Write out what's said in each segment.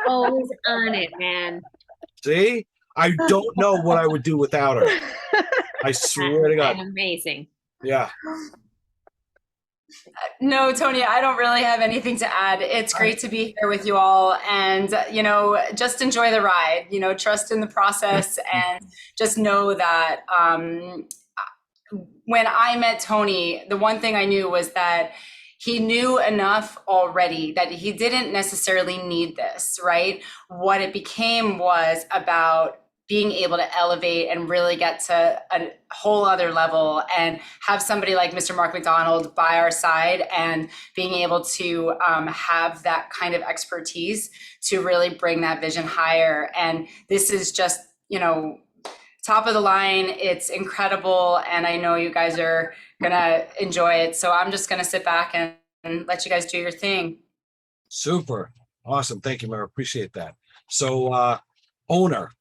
Always on it, man. See, I don't know what I would do without her. I swear to God. Amazing. Yeah. No, Tony, I don't really have anything to add. It's All right. great to be here with you all and, just enjoy the ride, trust in the process and just know that when I met Tony, the one thing I knew was that he knew enough already that he didn't necessarily need this, right? What it became was about being able to elevate and really get to a whole other level and have somebody like Mr. Mark McDonald by our side and being able to have that kind of expertise to really bring that vision higher. And this is just, top of the line. It's incredible. And I know you guys are going to enjoy it. So I'm just going to sit back and let you guys do your thing. Super. Awesome. Thank you, Mara. Appreciate that. So, owner,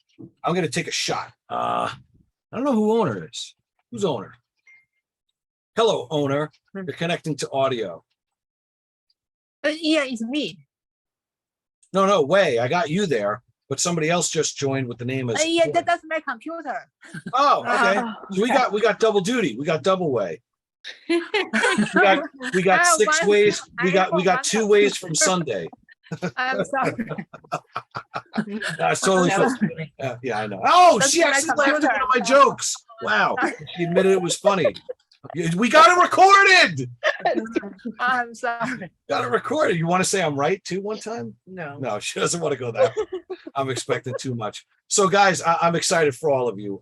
I'm going to take a shot. I don't know who owner is. Who's owner? Hello, owner. You're connecting to audio. Yeah, it's me. No way. I got you there, but somebody else just joined with the name as. Yeah, that's my computer. Oh, okay. So we got double duty. We got double way. We got 6 ways. We got 2 ways from Sunday. I'm sorry. That's totally funny. Yeah, I know. Oh, That's she my actually laughed computer. at my jokes. Wow. She admitted it was funny. We got it recorded. I'm sorry. Got it recorded. You want to say I'm right too one time? No. No, she doesn't want to go that way. I'm expecting too much. So guys, I'm excited for all of you.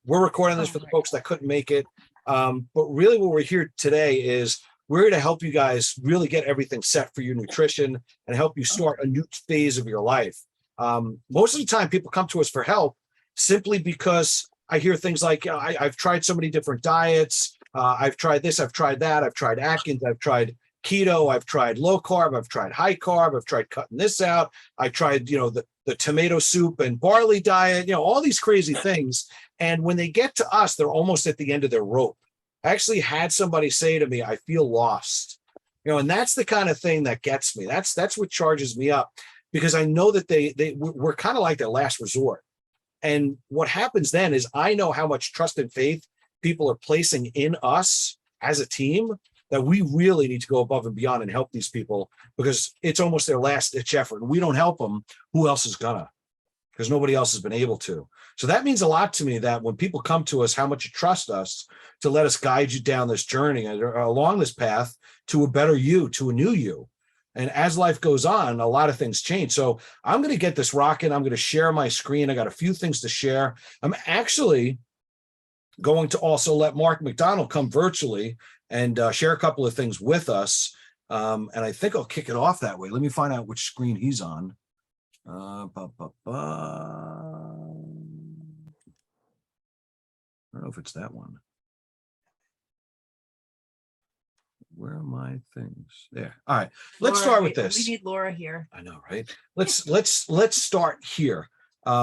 We're recording this for the folks that couldn't make it. But really what we're here today is we're here to help you guys really get everything set for your nutrition and help you start a new phase of your life. Most of the time people come to us for help simply because I hear things like, I've tried so many different diets. I've tried this, I've tried that, I've tried Atkins, I've tried keto, I've tried low carb, I've tried high carb, I've tried cutting this out, I tried, the tomato soup and barley diet, all these crazy things. And when they get to us, they're almost at the end of their rope. I actually had somebody say to me, I feel lost, and that's the kind of thing that gets me. That's what charges me up, because I know that we're kind of like their last resort. And what happens then is I know how much trust and faith people are placing in us as a team, that we really need to go above and beyond and help these people, because it's almost their last ditch effort. And we don't help them, who else is gonna? Because nobody else has been able to. So that means a lot to me, that when people come to us, how much you trust us to let us guide you down this journey or along this path to a better you, to a new you. And as life goes on, a lot of things change. So I'm going to get this rocking. I'm going to share my screen. I got a few things to share. I'm actually going to also let Mark McDonald come virtually and share a couple of things with us. And I think I'll kick it off that way. Let me find out which screen he's on. I don't know if it's that one. Where are my things? There. All right. Let's start with this. We need Laura here. I know, right? Let's start here.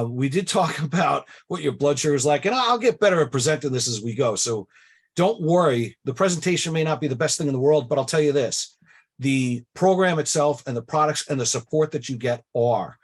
We did talk about what your blood sugar is like, and I'll get better at presenting this as we go. So don't worry. The presentation may not be the best thing in the world, but I'll tell you this: the program itself and the products and the support that you get are.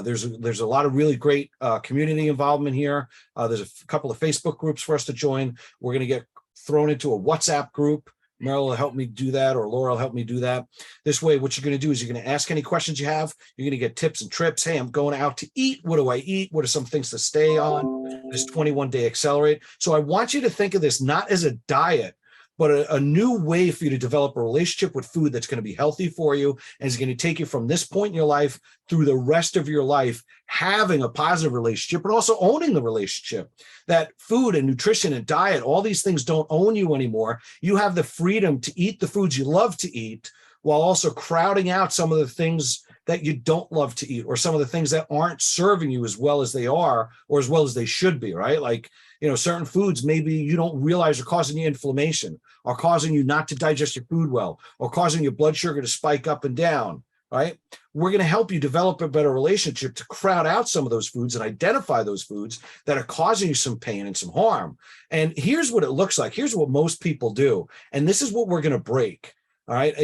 There's a lot of really great community involvement here. There's a couple of Facebook groups for us to join. We're going to get thrown into a WhatsApp group. Meryl will help me do that, or Laura will help me do that. This way, what you're going to do is you're going to ask any questions you have. You're going to get tips and trips. Hey, I'm going out to eat. What do I eat? What are some things to stay on? This 21-day accelerate. So I want you to think of this not as a diet, but a new way for you to develop a relationship with food that's going to be healthy for you and is going to take you from this point in your life through the rest of your life, having a positive relationship, but also owning the relationship. That food and nutrition and diet, all these things don't own you anymore. You have the freedom to eat the foods you love to eat while also crowding out some of the things that you don't love to eat, or some of the things that aren't serving you as well as they are, or as well as they should be, right? Like, certain foods maybe you don't realize are causing you inflammation, or causing you not to digest your food well, or causing your blood sugar to spike up and down, right? We're going to help you develop a better relationship to crowd out some of those foods and identify those foods that are causing you some pain and some harm. And here's what it looks like. Here's what most people do. And this is what we're going to break. All right.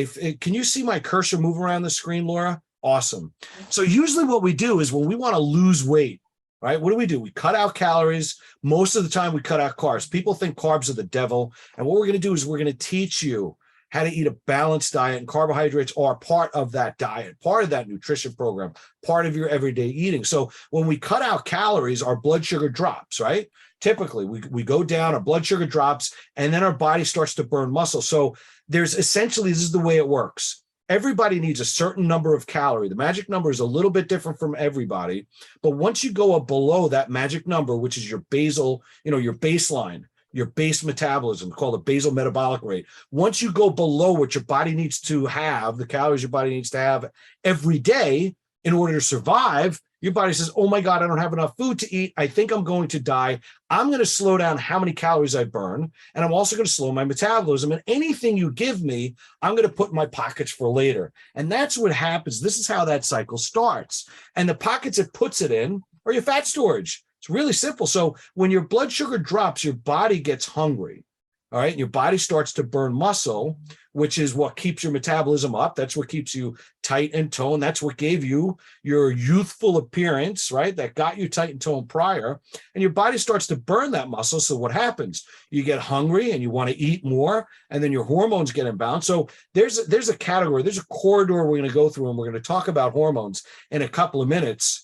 Can you see my cursor move around the screen, Laura? Awesome. So usually what we do is when we want to lose weight, right? What do? We cut out calories. Most of the time we cut out carbs. People think carbs are the devil. And what we're going to do is we're going to teach you how to eat a balanced diet, and carbohydrates are part of that diet, part of that nutrition program, part of your everyday eating. So when we cut out calories, our blood sugar drops, right? Typically we go down, our blood sugar drops, and then our body starts to burn muscle. So there's essentially, this is the way it works. Everybody needs a certain number of calories. The magic number is a little bit different from everybody, but once you go up below that magic number, which is your basal, your baseline, your base metabolism, called the basal metabolic rate. Once you go below what your body needs to have, the calories your body needs to have every day in order to survive, your body says, oh my God, I don't have enough food to eat. I think I'm going to die. I'm going to slow down how many calories I burn. And I'm also going to slow my metabolism. And anything you give me, I'm going to put in my pockets for later. And that's what happens. This is how that cycle starts. And the pockets it puts it in are your fat storage. It's really simple. So when your blood sugar drops, your body gets hungry. All right. Your body starts to burn muscle, which is what keeps your metabolism up. That's what keeps you tight and toned. That's what gave you your youthful appearance, right? That got you tight and toned prior. And your body starts to burn that muscle. So what happens? You get hungry and you want to eat more, and then your hormones get imbalanced. So there's a category, there's a corridor we're going to go through, and we're going to talk about hormones in a couple of minutes.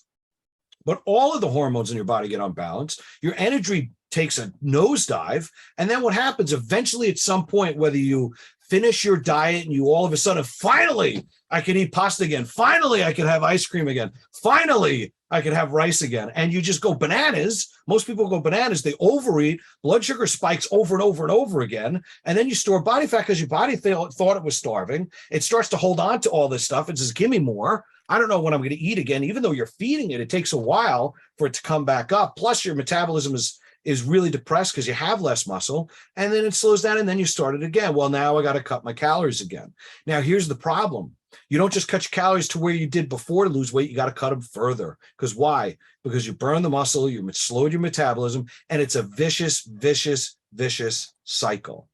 But all of the hormones in your body get unbalanced. Your energy takes a nosedive. And then what happens eventually at some point, whether you finish your diet and you all of a sudden, finally, I can eat pasta again. Finally, I can have ice cream again. Finally, I can have rice again. And you just go bananas. Most people go bananas. They overeat. Blood sugar spikes over and over and over again. And then you store body fat because your body thought it was starving. It starts to hold on to all this stuff. It says, give me more. I don't know when I'm going to eat again. Even though you're feeding it, it takes a while for it to come back up. Plus, your metabolism is really depressed because you have less muscle, and then it slows down, and then you start it again. Well, now I got to cut my calories again. Now, here's the problem. You don't just cut your calories to where you did before to lose weight. You got to cut them further. Because why? Because you burn the muscle, you slowed your metabolism, and it's a vicious, vicious, vicious cycle.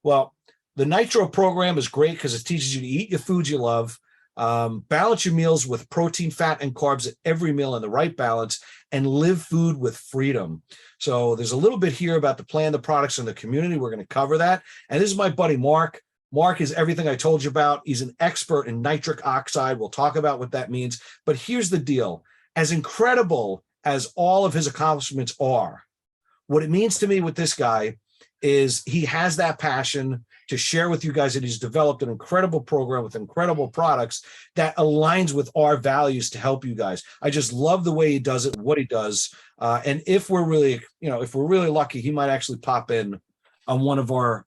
Well, the Nitro program is great because it teaches you to eat your foods you love, balance your meals with protein, fat, and carbs at every meal in the right balance, and live food with freedom. So there's a little bit here about the plan, the products, and the community. We're going to cover that. And this is my buddy, Mark. Mark is everything I told you about. He's an expert in nitric oxide. We'll talk about what that means. But here's the deal. As incredible as all of his accomplishments are, what it means to me with this guy is he has that passion to share with you guys that he's developed an incredible program with incredible products that aligns with our values to help you guys. I just love the way he does it, what he does. And if we're really lucky, he might actually pop in on one of our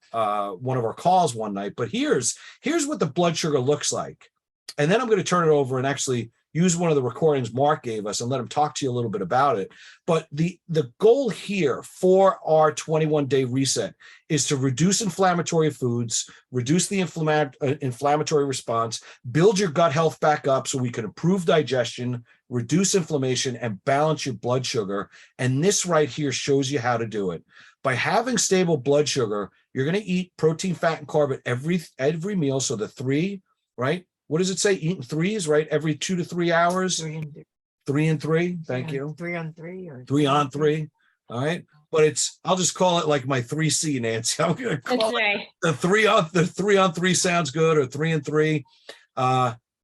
calls one night. But here's what the blood sugar looks like. And then I'm going to turn it over and actually use one of the recordings Mark gave us and let him talk to you a little bit about it. But the goal here for our 21-day reset is to reduce inflammatory foods, reduce the inflammatory response, build your gut health back up so we can improve digestion, reduce inflammation, and balance your blood sugar. And this right here shows you how to do it. By having stable blood sugar, you're going to eat protein, fat, and carb at every meal. So the three, right? What does it say? Eating threes, right? Every 2 to 3 hours. 3 and 3. Thank you. 3 on 3 or 3 on 3. All right. But I'll just call it like my 3C, Nancy. I'm going to call it the 3 on 3 sounds good, or 3 and 3.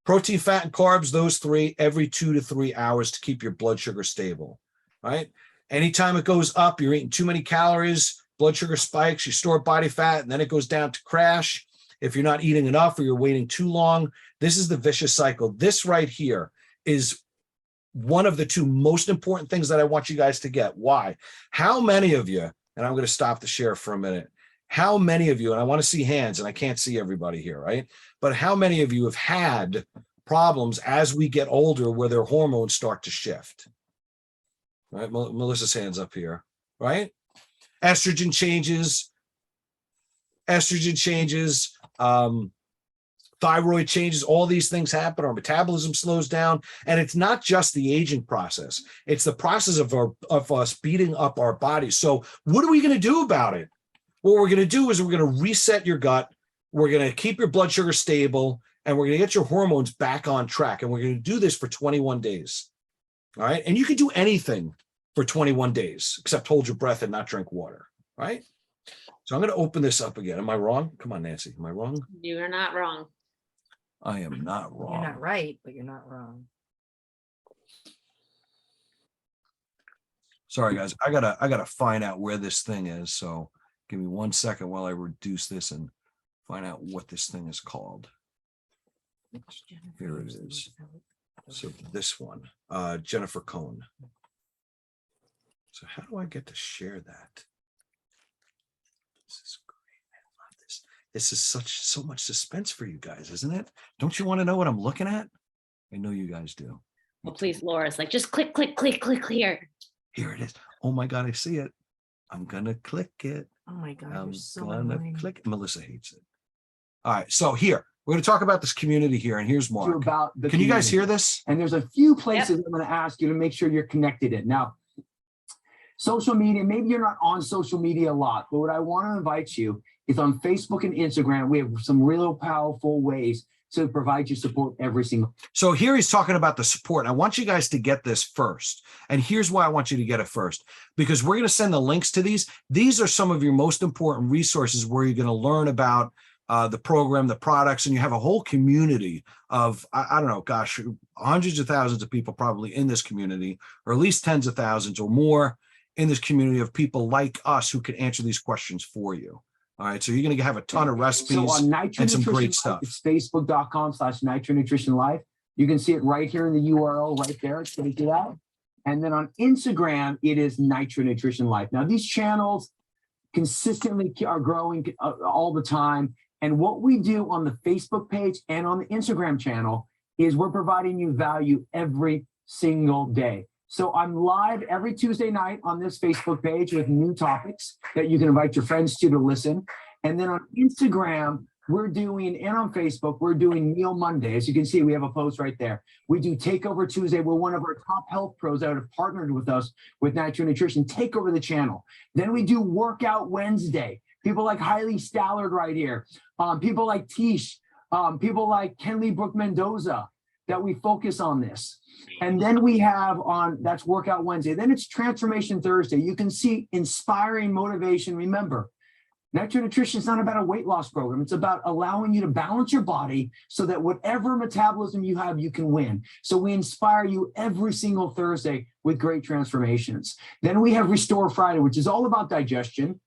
Protein, fat, and carbs, those three every 2 to 3 hours to keep your blood sugar stable. Right. Anytime it goes up, you're eating too many calories, blood sugar spikes, you store body fat, and then it goes down to crash. If you're not eating enough or you're waiting too long, this is the vicious cycle. This right here is one of the two most important things that I want you guys to get. Why? How many of you, and I'm going to stop the share for a minute, how many of you, and I want to see hands, and I can't see everybody here, right? But how many of you have had problems as we get older where their hormones start to shift? Right? Melissa's hands up here, right? Estrogen changes, thyroid changes, all these things happen. Our metabolism slows down. And it's not just the aging process. It's the process of us beating up our bodies. So what are we going to do about it? What we're going to do is we're going to reset your gut. We're going to keep your blood sugar stable. and we're going to get your hormones back on track. And we're going to do this for 21 days. All right. And you can do anything for 21 days except hold your breath and not drink water. Right. So I'm going to open this up again. Am I wrong? Come on, Nancy. Am I wrong? You are not wrong. I am not wrong. You're not right, but you're not wrong. Sorry, guys. I gotta find out where this thing is. So give me 1 second while I reduce this and find out what this thing is called. Here it is. So this one, Jennifer Cohn. So how do I get to share that? This is great. I love this. This is so much suspense for you guys, isn't it? Don't you want to know what I'm looking at? I know you guys do. Well, please, Laura's like, just click, click, click, click here. Here it is. Oh my God, I see it. I'm gonna click it. Oh my God, I'm you're so gonna annoying. click. Melissa hates it. All right, so here we're gonna talk about this community here, and here's Mark. About the Can you guys community. hear this? And there's a few places I'm going to ask you to make sure you're connected in. Now, social media, maybe you're not on social media a lot, but what I want to invite you is on Facebook and Instagram. We have some real powerful ways to provide you support every single. So here he's talking about the support. I want you guys to get this first. And here's why I want you to get it first, because we're going to send the links to these. These are some of your most important resources where you're going to learn about the program, the products, and you have a whole community of, I don't know, gosh, hundreds of thousands of people probably in this community, or at least tens of thousands or more in this community of people like us who can answer these questions for you. All right. So you're going to have a ton of recipes So on Nitro and some Nutrition great Life, stuff. it's facebook.com/Nitro Nutrition Life. You can see it right here in the URL right there. It's going to do that. And then on Instagram, it is Nitro Nutrition Life. Now, these channels consistently are growing all the time. And what we do on the Facebook page and on the Instagram channel is we're providing you value every single day. So I'm live every Tuesday night on this Facebook page with new topics that you can invite your friends to listen. And then on Instagram, and on Facebook, we're doing Meal Monday. As you can see, we have a post right there. We do Takeover Tuesday. We're one of our top health pros that have partnered with us with Nitro Nutrition. Take over the channel. Then we do Workout Wednesday. People like Hailey Stallard right here. People like Tish. People like Kenley Brooke Mendoza that we focus on this. And then we have that's Workout Wednesday. Then it's Transformation Thursday. You can see inspiring motivation. Remember, Nitro Nutrition is not about a weight loss program. It's about allowing you to balance your body so that whatever metabolism you have, you can win. So we inspire you every single Thursday with great transformations. Then we have Restore Friday, which is all about digestion.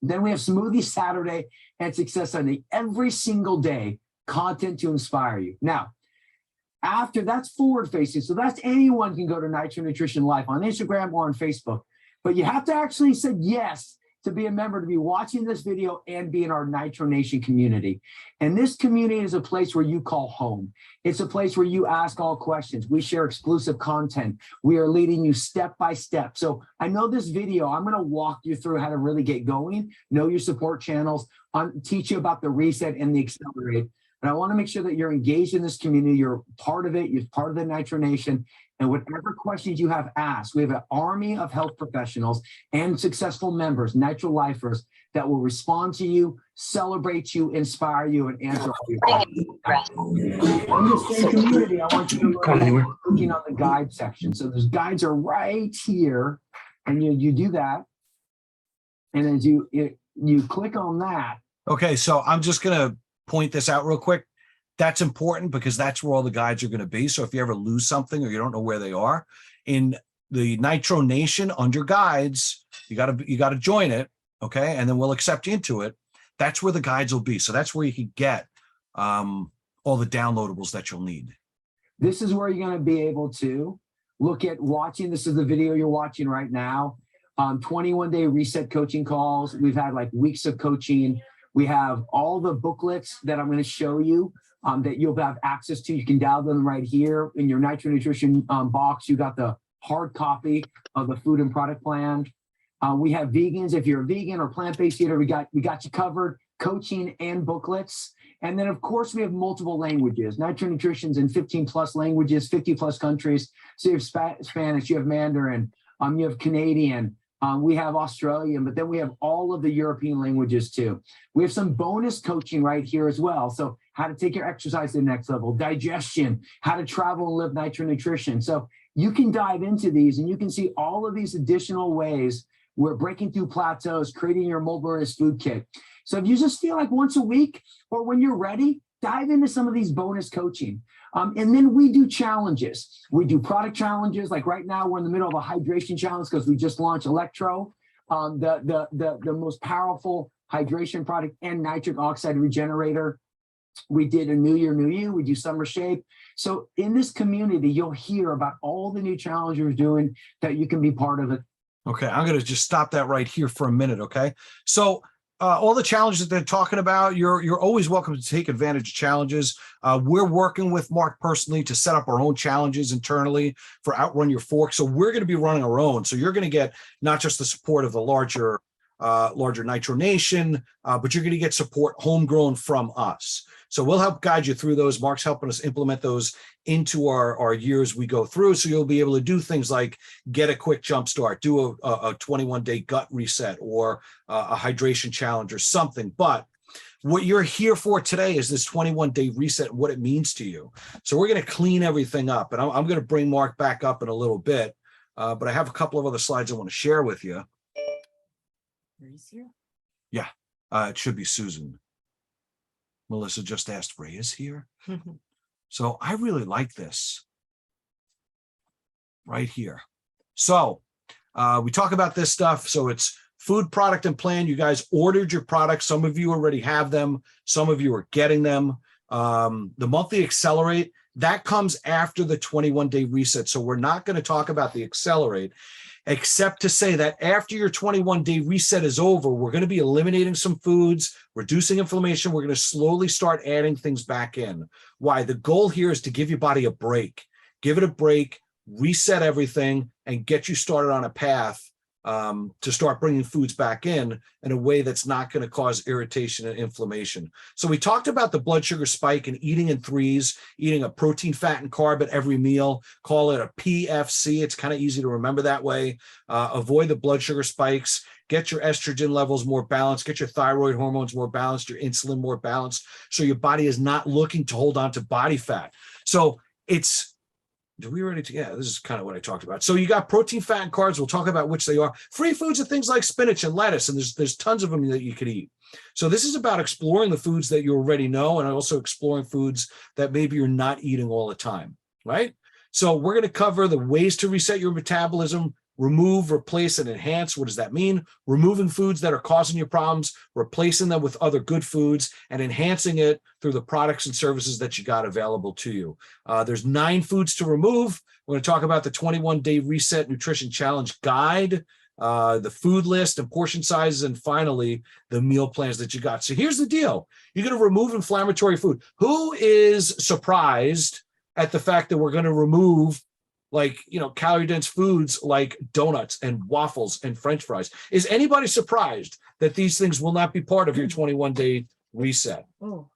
Then we have Smoothie Saturday and Success Sunday. Every single day, content to inspire you. Now, after that's forward facing. So that's anyone can go to Nitro Nutrition Life on Instagram or on Facebook. But you have to actually say yes to be a member, to be watching this video and be in our Nitro Nation community. And this community is a place where you call home. It's a place where you ask all questions. We share exclusive content. We are leading you step by step. So I know this video, I'm going to walk you through how to really get going, know your support channels, teach you about the reset and the accelerate. But I want to make sure that you're engaged in this community. You're part of it. You're part of the Nitro Nation. And whatever questions you have asked, we have an army of health professionals and successful members, Nitro Lifers, that will respond to you, celebrate you, inspire you, and answer all your questions. In the same community, I want you to learn clicking on the guide section. So those guides are right here, and you do that. And as you click on that. Okay, so I'm just going to point this out real quick. That's important because that's where all the guides are going to be. So if you ever lose something or you don't know where they are in the Nitro Nation under guides, you got to join it. Okay. And then we'll accept you into it. That's where the guides will be. So that's where you can get all the downloadables that you'll need. This is where you're going to be able to look at watching. This is the video you're watching right now. 21-day reset coaching calls. We've had like weeks of coaching. We have all the booklets that I'm going to show you that you'll have access to. You can download them right here in your Nitro Nutrition box. You got the hard copy of the food and product plan. We have vegans. If you're a vegan or plant-based eater, we got you covered. Coaching and booklets. And then, of course, we have multiple languages. Nitro Nutrition's in 15 plus languages, 50 plus countries. So you have Spanish, you have Mandarin, you have Canadian. We have Australian, but then we have all of the European languages too. We have some bonus coaching right here as well. So how to take your exercise to the next level, digestion, how to travel and live nitro nutrition. So you can dive into these and you can see all of these additional ways we're breaking through plateaus, creating your multivarious food kit. So if you just feel like once a week or when you're ready, dive into some of these bonus coaching. And then we do challenges. We do product challenges. Like right now, we're in the middle of a hydration challenge because we just launched Electro, the most powerful hydration product and nitric oxide regenerator. We did a New Year, New You. We do Summer Shape. So in this community, you'll hear about all the new challenges we're doing that you can be part of it. Okay, I'm going to just stop that right here for a minute, okay? So all the challenges that they're talking about, you're always welcome to take advantage of challenges. We're working with Mark personally to set up our own challenges internally for Outrun Your Fork. So we're going to be running our own. So you're going to get not just the support of the larger Nitro Nation, but you're going to get support homegrown from us. So we'll help guide you through those. Mark's helping us implement those into our years we go through. So you'll be able to do things like get a quick jump start, do a 21-day gut reset or a hydration challenge or something. But what you're here for today is this 21-day reset and what it means to you. So we're going to clean everything up. And I'm going to bring Mark back up in a little bit. But I have a couple of other slides I want to share with you. Yeah, it should be Susan. Melissa just asked, Ray is here. So I really like this right here. So we talk about this stuff. So it's food, product, and plan. You guys ordered your products. Some of you already have them. Some of you are getting them. The monthly Accelerate, that comes after the 21-day reset. So we're not going to talk about the Accelerate, except to say that after your 21-day reset is over, we're going to be eliminating some foods, reducing inflammation. We're going to slowly start adding things back in. Why? The goal here is to give your body a break. Give it a break, reset everything, and get you started on a path to start bringing foods back in a way that's not going to cause irritation and inflammation. So we talked about the blood sugar spike and eating in threes, eating a protein, fat, and carb at every meal. Call it a PFC. It's kind of easy to remember that way. Avoid the blood sugar spikes. Get your estrogen levels more balanced. Get your thyroid hormones more balanced, your insulin more balanced, so your body is not looking to hold on to body fat. So it's, do we already? Yeah, this is kind of what I talked about. So you got protein, fat, and carbs. We'll talk about which they are. Free foods are things like spinach and lettuce, and there's tons of them that you could eat. So this is about exploring the foods that you already know, and also exploring foods that maybe you're not eating all the time, right? So we're going to cover the ways to reset your metabolism, remove, replace, and enhance. What does that mean? Removing foods that are causing you problems, replacing them with other good foods, and enhancing it through the products and services that you got available to you. There's 9 foods to remove. We're going to talk about the 21-day reset nutrition challenge guide, the food list and portion sizes, and finally, the meal plans that you got. So here's the deal. You're going to remove inflammatory food. Who is surprised at the fact that we're going to remove calorie dense foods like donuts and waffles and French fries? Is anybody surprised that these things will not be part of your 21-day reset? Oh.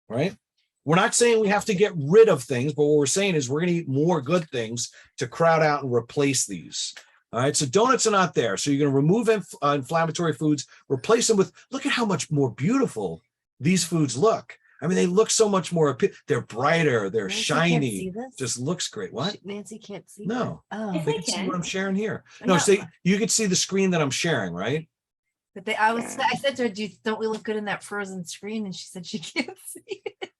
Right? We're not saying we have to get rid of things, but what we're saying is we're going to eat more good things to crowd out and replace these. All right. So donuts are not there. So you're going to remove inflammatory foods, replace them with, look at how much more beautiful these foods look. I mean, they look so much more, they're brighter, they're Nancy shiny, can't see this? just looks great. What? Nancy can't see. No. that. Oh, If They I can see can. what I'm sharing here. I No, know. see, you can see the screen that I'm sharing, right? but I said to her, don't we look good in that frozen screen? And she said she can't see it.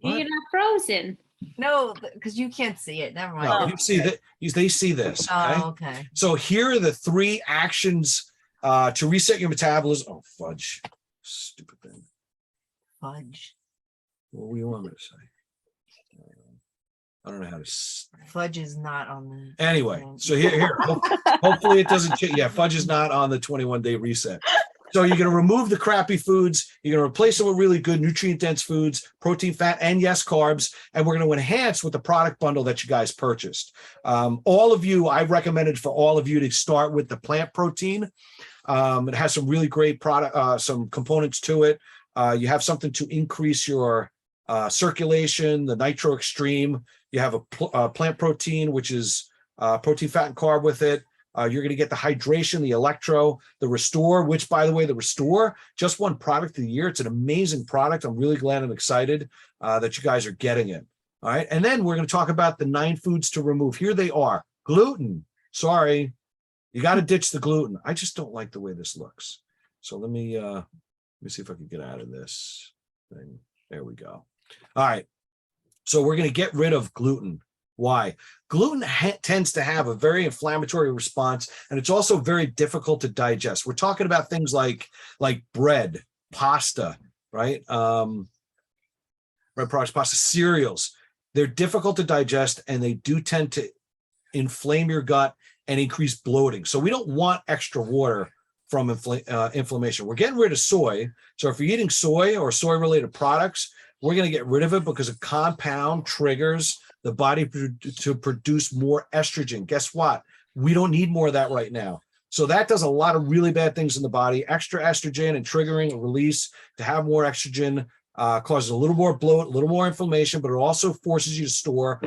What? You're not frozen. No, because you can't see it. Never mind. No, you see that they see this. Okay. Oh, okay. So here are the 3 actions to reset your metabolism. Oh, fudge. Stupid thing. Fudge. What do you want me to say? I don't know how to. Fudge is not on the. Anyway, so here. Hopefully it doesn't change. Yeah, fudge is not on the 21-day reset. So you're going to remove the crappy foods. You're going to replace them with really good nutrient-dense foods, protein, fat, and yes, carbs. And we're going to enhance with the product bundle that you guys purchased. All of you, I recommended for all of you to start with the plant protein. It has some really great product, some components to it. You have something to increase your circulation, the Nitro Extreme. You have a plant protein, which is protein, fat, and carb with it. You're going to get the hydration, the electro, the restore, which, by the way, the restore just won product of the year. It's an amazing product. I'm really glad and excited that you guys are getting it. All right. And then we're going to talk about the 9 foods to remove. Here they are. Gluten. Sorry. You got to ditch the gluten. I just don't like the way this looks. So let me see if I can get out of this thing. There we go. All right. So we're going to get rid of gluten. Why? Gluten tends to have a very inflammatory response, and it's also very difficult to digest. We're talking about things like bread, pasta, right? Bread products, pasta, cereals. They're difficult to digest, and they do tend to inflame your gut and increase bloating. So we don't want extra water from inflammation. We're getting rid of soy. So if you're eating soy or soy-related products, we're going to get rid of it because a compound triggers the body to produce more estrogen. Guess what? We don't need more of that right now. So that does a lot of really bad things in the body. Extra estrogen and triggering a release to have more estrogen causes a little more bloat, a little more inflammation, but it also forces you to store,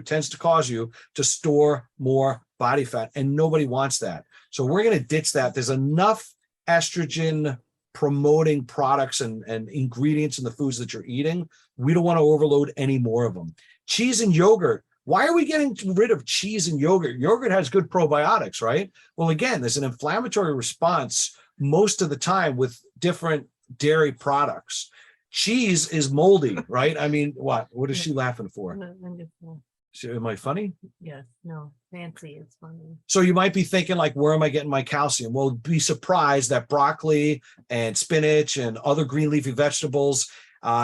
tends to cause you to store more body fat, and nobody wants that. So we're going to ditch that. There's enough estrogen promoting products and ingredients in the foods that you're eating. We don't want to overload any more of them. Cheese and yogurt. Why are we getting rid of cheese and yogurt? Yogurt has good probiotics, right? Well, again, there's an inflammatory response most of the time with different dairy products. Cheese is moldy, right? I mean, what is she laughing for? Wonderful. Am I funny? Yes, no, fancy is funny. So you might be thinking, like, where am I getting my calcium? Well, be surprised that broccoli and spinach and other green leafy vegetables,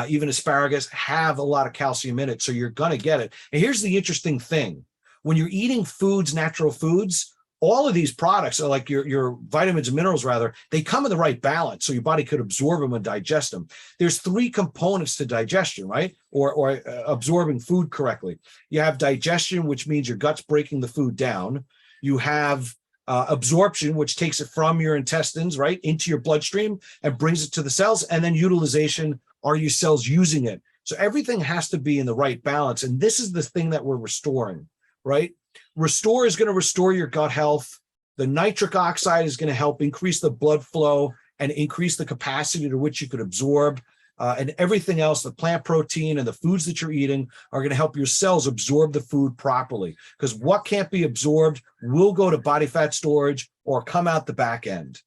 even asparagus, have a lot of calcium in it. So you're going to get it. And here's the interesting thing. When you're eating foods, natural foods, all of these products are like your vitamins and minerals, rather, they come in the right balance so your body could absorb them and digest them. There's 3 components to digestion, right? Or absorbing food correctly. You have digestion, which means your gut's breaking the food down. You have absorption, which takes it from your intestines, right, into your bloodstream and brings it to the cells. And then utilization, are your cells using it? So everything has to be in the right balance. And this is the thing that we're restoring, right? Restore is going to restore your gut health. The nitric oxide is going to help increase the blood flow and increase the capacity to which you could absorb. And everything else, the plant protein and the foods that you're eating are going to help your cells absorb the food properly. Because what can't be absorbed will go to body fat storage or come out the back end,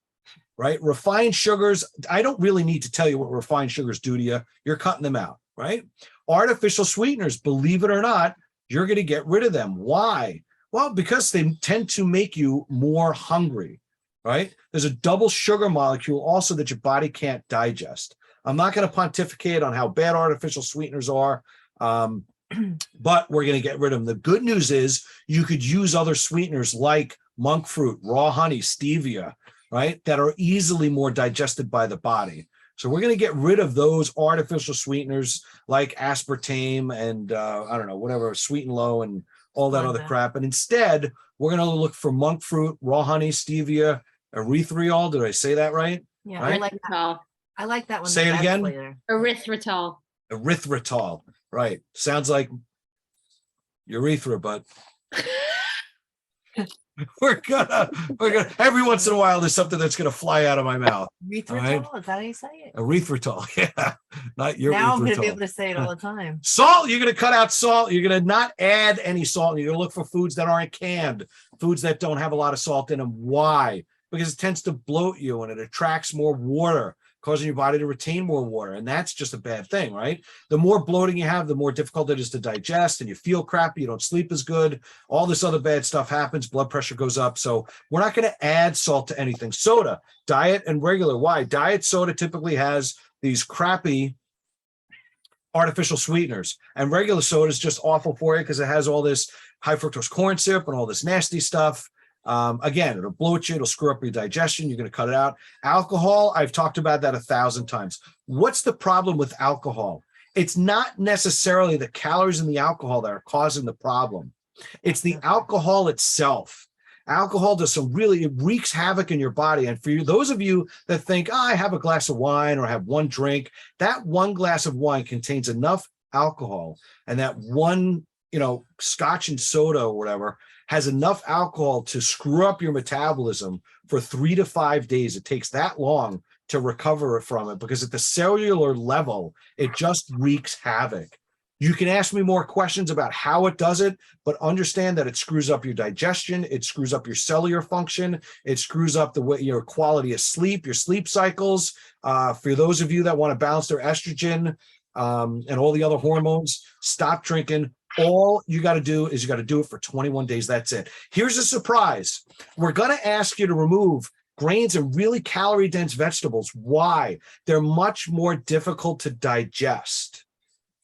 right? Refined sugars, I don't really need to tell you what refined sugars do to you. You're cutting them out, right? Artificial sweeteners, believe it or not, you're going to get rid of them. Why? Well, because they tend to make you more hungry, right? There's a double sugar molecule also that your body can't digest. I'm not going to pontificate on how bad artificial sweeteners are, but we're going to get rid of them. The good news is you could use other sweeteners like monk fruit, raw honey, stevia, right? That are easily more digested by the body. So we're going to get rid of those artificial sweeteners like aspartame and I don't know, whatever, sweet and low and all that other crap. And instead, we're going to look for monk fruit, raw honey, stevia, erythritol. Did I say that right? Yeah, Right? I like that one. Say it again. Erythritol. Erythritol. Right. Sounds like urethra, but we're gonna every once in a while there's something that's gonna fly out of my mouth. Erythritol, right? is that how you say it? Erythritol, yeah. Not your Now I'm gonna be erythritol. able to say it all the time. Salt, you're gonna cut out salt. You're gonna not add any salt. You're gonna look for foods that aren't canned, foods that don't have a lot of salt in them. Why? Because it tends to bloat you and it attracts more water, causing your body to retain more water. And that's just a bad thing, right? The more bloating you have, the more difficult it is to digest, and you feel crappy, you don't sleep as good. All this other bad stuff happens, blood pressure goes up. So we're not going to add salt to anything. Soda, diet and regular. Why? Diet soda typically has these crappy artificial sweeteners, and regular soda is just awful for you because it has all this high fructose corn syrup and all this nasty stuff. Again, it'll bloat you, it'll screw up your digestion, you're going to cut it out. Alcohol, I've talked about that 1,000 times. What's the problem with alcohol? It's not necessarily the calories in the alcohol that are causing the problem. It's the alcohol itself. Alcohol does it wreaks havoc in your body. And for you, those of you that think, I have a glass of wine or have one drink, that one glass of wine contains enough alcohol, and that one scotch and soda or whatever has enough alcohol to screw up your metabolism for 3 to 5 days. It takes that long to recover from it because at the cellular level, it just wreaks havoc. You can ask me more questions about how it does it, but understand that it screws up your digestion. It screws up your cellular function. It screws up the way your quality of sleep, your sleep cycles. For those of you that want to balance their estrogen and all the other hormones, stop drinking. All you got to do is you got to do it for 21 days. That's it. Here's a surprise. We're going to ask you to remove grains and really calorie dense vegetables. Why? They're much more difficult to digest.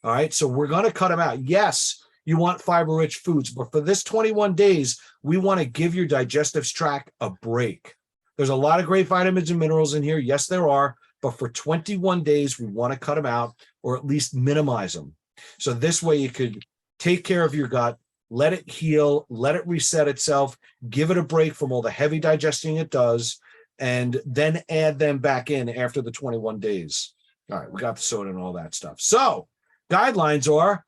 All right. So we're going to cut them out. Yes, you want fiber rich foods, but for this 21 days, we want to give your digestive tract a break. There's a lot of great vitamins and minerals in here. Yes, there are. But for 21 days, we want to cut them out or at least minimize them. So this way you could take care of your gut, let it heal, let it reset itself, give it a break from all the heavy digesting it does, and then add them back in after the 21 days. All right, we got the soda and all that stuff. So guidelines are,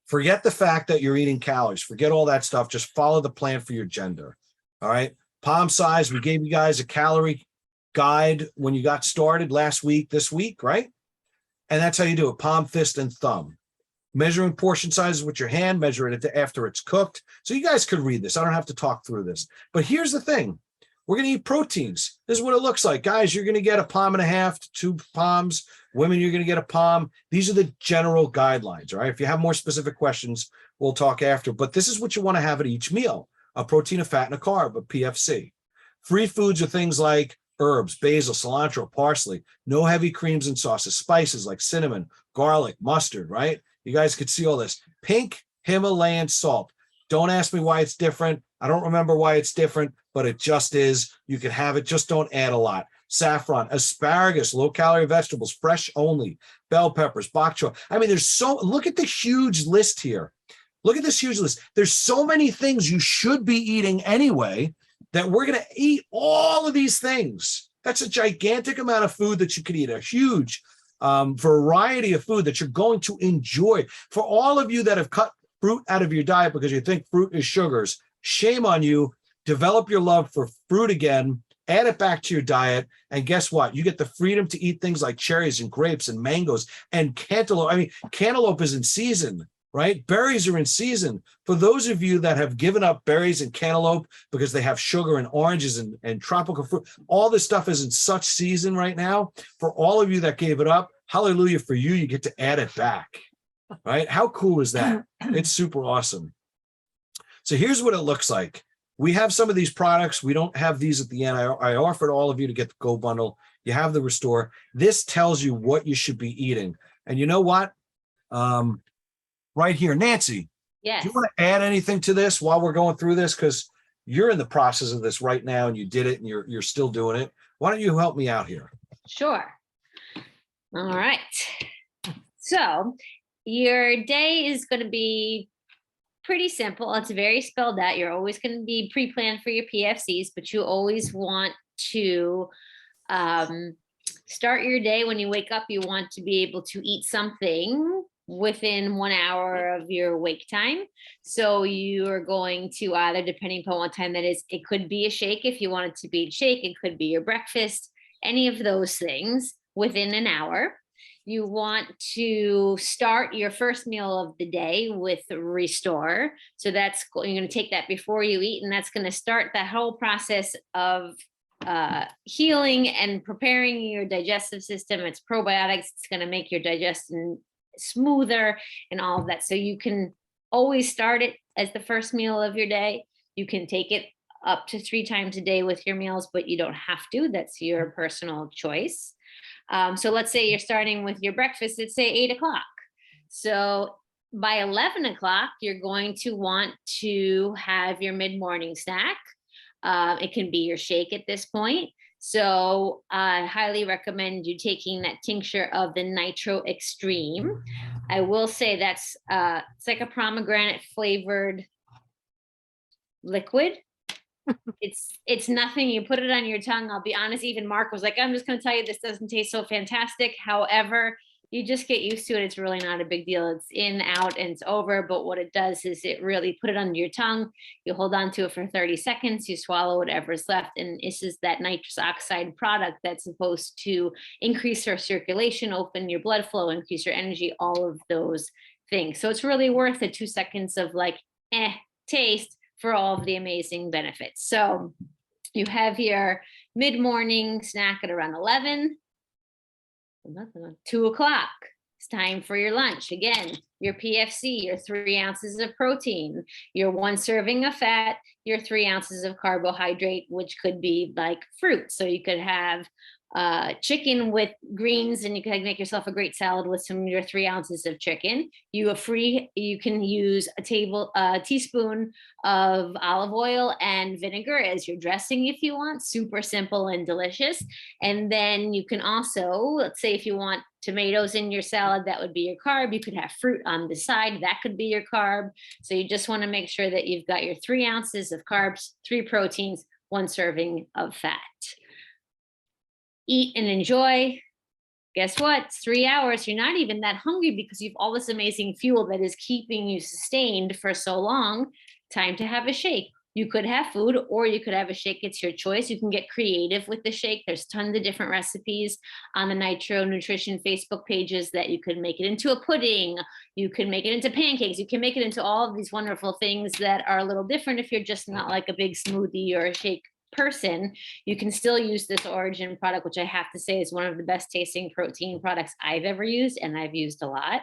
forget the fact that you're eating calories, forget all that stuff, just follow the plan for your gender. All right, palm size, we gave you guys a calorie guide when you got started last week, this week, right? And that's how you do it, palm, fist, and thumb. Measuring portion sizes with your hand, measure it after it's cooked. So you guys could read this. I don't have to talk through this. But here's the thing. We're going to eat proteins. This is what it looks like. Guys, you're going to get a palm and a half to 2 palms. Women, you're going to get a palm. These are the general guidelines, all right? If you have more specific questions, we'll talk after. But this is what you want to have at each meal. A protein, a fat, and a carb, a PFC. Free foods are things like herbs, basil, cilantro, parsley. No heavy creams and sauces. Spices like cinnamon, garlic, mustard, right? You guys could see all this. Pink Himalayan salt. Don't ask me why it's different. I don't remember why it's different, but it just is. You can have it. Just don't add a lot. Saffron, asparagus, low-calorie vegetables, fresh only, bell peppers, bok choy. I mean, look at the huge list here. Look at this huge list. There's so many things you should be eating anyway that we're going to eat all of these things. That's a gigantic amount of food that you could eat, a huge variety of food that you're going to enjoy. For all of you that have cut fruit out of your diet because you think fruit is sugars, shame on you. Develop your love for fruit again, add it back to your diet, and guess what? You get the freedom to eat things like cherries and grapes and mangoes and cantaloupe. I mean, cantaloupe is in season, right? Berries are in season. For those of you that have given up berries and cantaloupe because they have sugar and oranges and tropical fruit, all this stuff is in such season right now. For all of you that gave it up, hallelujah for you, you get to add it back, right? How cool is that? It's super awesome. So here's what it looks like. We have some of these products. We don't have these at the end. I offered all of you to get the Go Bundle. You have the Restore. This tells you what you should be eating. And you know what? Right here, Nancy, Yes. do you want to add anything to this while we're going through this? Because you're in the process of this right now and you did it and you're still doing it. Why don't you help me out here? Sure. All right. So your day is going to be pretty simple. It's very spelled out. You're always going to be pre-planned for your PFCs, but you always want to start your day when you wake up. You want to be able to eat something within 1 hour of your wake time. So you are going to either, depending upon what time that is, it could be a shake if you want it to be a shake. It could be your breakfast, any of those things within an hour. You want to start your first meal of the day with Restore. So that's, you're going to take that before you eat, and that's going to start that whole process of healing and preparing your digestive system. It's probiotics. It's going to make your digestion smoother and all of that. So you can always start it as the first meal of your day. You can take it up to 3 times a day with your meals, but you don't have to. That's your personal choice. So let's say you're starting with your breakfast at say 8 o'clock. So by 11 o'clock, you're going to want to have your mid-morning snack. It can be your shake at this point. So I highly recommend you taking that tincture of the Nitro Extreme. I will say that's it's like a pomegranate flavored liquid. It's nothing. You put it on your tongue. I'll be honest, even Mark was like, I'm just going to tell you, this doesn't taste so fantastic. However, you just get used to it. It's really not a big deal. It's in, out, and it's over. But what it does is it really put it under your tongue. You hold on to it for 30 seconds. You swallow whatever's left. And this is that nitrous oxide product that's supposed to increase your circulation, open your blood flow, increase your energy, all of those things. So it's really worth the 2 seconds of like, taste for all of the amazing benefits. So you have your mid-morning snack at around 11. 2 o'clock, it's time for your lunch. Again, your PFC, your 3 ounces of protein, your 1 serving of fat, your 3 ounces of carbohydrate, which could be like fruit. So you could have chicken with greens, and you can make yourself a great salad with some of your 3 ounces of chicken. You can use a teaspoon of olive oil and vinegar as your dressing if you want. Super simple and delicious. And then you can also, let's say if you want tomatoes in your salad, that would be your carb. You could have fruit on the side, that could be your carb. So you just want to make sure that you've got your 3 ounces of carbs, 3 proteins, 1 serving of fat. Eat and enjoy. Guess what? It's 3 hours. You're not even that hungry because you've all this amazing fuel that is keeping you sustained for so long. Time to have a shake. You could have food or you could have a shake. It's your choice. You can get creative with the shake. There's tons of different recipes on the Nitro Nutrition Facebook pages that you could make it into a pudding. You can make it into pancakes. You can make it into all of these wonderful things that are a little different if you're just not like a big smoothie or a shake person. You can still use this Origin product, which I have to say is one of the best tasting protein products I've ever used, and I've used a lot.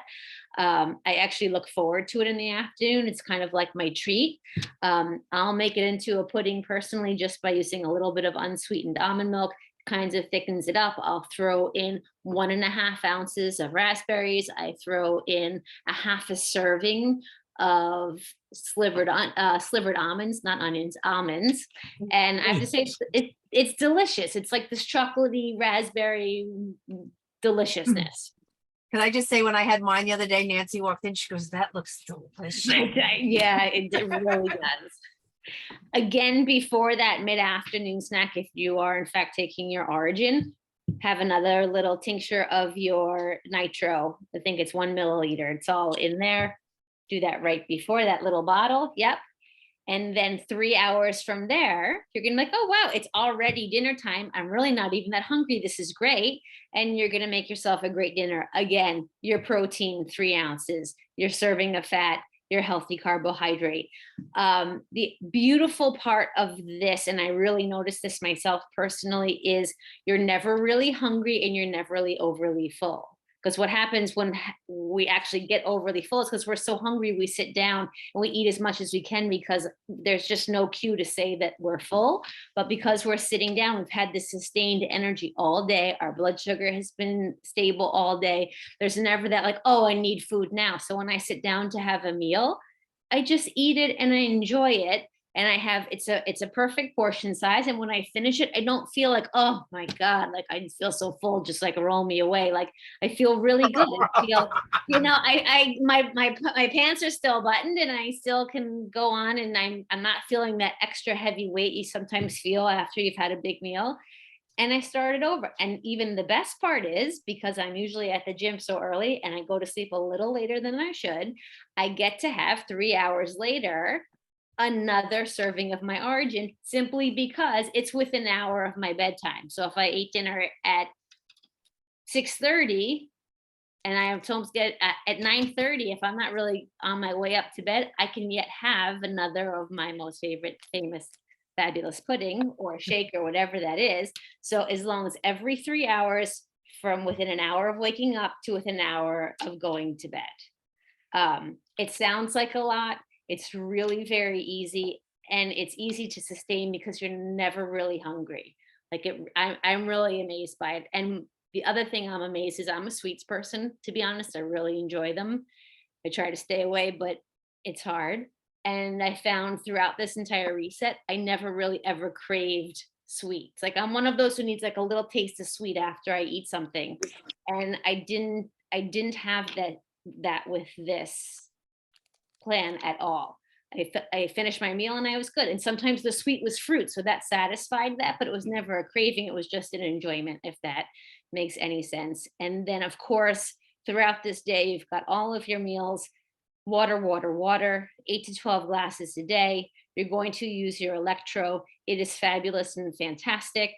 I actually look forward to it in the afternoon. It's kind of like my treat. I'll make it into a pudding personally just by using a little bit of unsweetened almond milk. Kinds of thickens it up. I'll throw in 1.5 ounces of raspberries. I throw in a half a serving of slivered almonds, not onions, almonds. And I have to say, it's delicious. It's like this chocolatey raspberry deliciousness. Can I just say, when I had mine the other day, Nancy walked in, she goes, that looks delicious. Yeah, it really does. Again, before that mid-afternoon snack, if you are in fact taking your Origin, have another little tincture of your nitro. I think it's 1 milliliter. It's all in there. Do that right before that little bottle. Yep. And then 3 hours from there, you're going to be like, oh, wow, it's already dinner time. I'm really not even that hungry. This is great. And you're going to make yourself a great dinner. Again, your protein, 3 ounces, your serving of fat, your healthy carbohydrate. The beautiful part of this, and I really noticed this myself personally, is you're never really hungry and you're never really overly full. Because what happens when we actually get overly full is because we're so hungry, we sit down and we eat as much as we can because there's just no cue to say that we're full. But because we're sitting down, we've had this sustained energy all day. Our blood sugar has been stable all day. There's never that like, oh, I need food now. So when I sit down to have a meal, I just eat it and I enjoy it. And I have, it's a perfect portion size. And when I finish it, I don't feel like, oh my God, like I feel so full, just like roll me away. Like I feel really good. I feel, my pants are still buttoned and I still can go on, and I'm not feeling that extra heavy weight you sometimes feel after you've had a big meal. And I started over. And even the best part is, because I'm usually at the gym so early and I go to sleep a little later than I should, I get to have 3 hours later another serving of my Origin, simply because it's within an hour of my bedtime. So if I ate dinner at 6:30 and I am to get at 9:30, if I'm not really on my way up to bed, I can yet have another of my most famous fabulous pudding or shake or whatever that is. So as long as every 3 hours from within an hour of waking up to within an hour of going to bed. It sounds like a lot. It's really very easy, and it's easy to sustain because you're never really hungry. Like I'm really amazed by it. And the other thing I'm amazed is I'm a sweets person, to be honest. I really enjoy them. I try to stay away, but it's hard. And I found throughout this entire reset, I never really ever craved sweets. Like I'm one of those who needs like a little taste of sweet after I eat something. And I didn't have that with this plan at all. I finished my meal and I was good. And sometimes the sweet was fruit, so that satisfied that, but it was never a craving. It was just an enjoyment, if that makes any sense. And then of course, throughout this day, you've got all of your meals, water, water, water, 8 to 12 glasses a day. You're going to use your electro. It is fabulous and fantastic.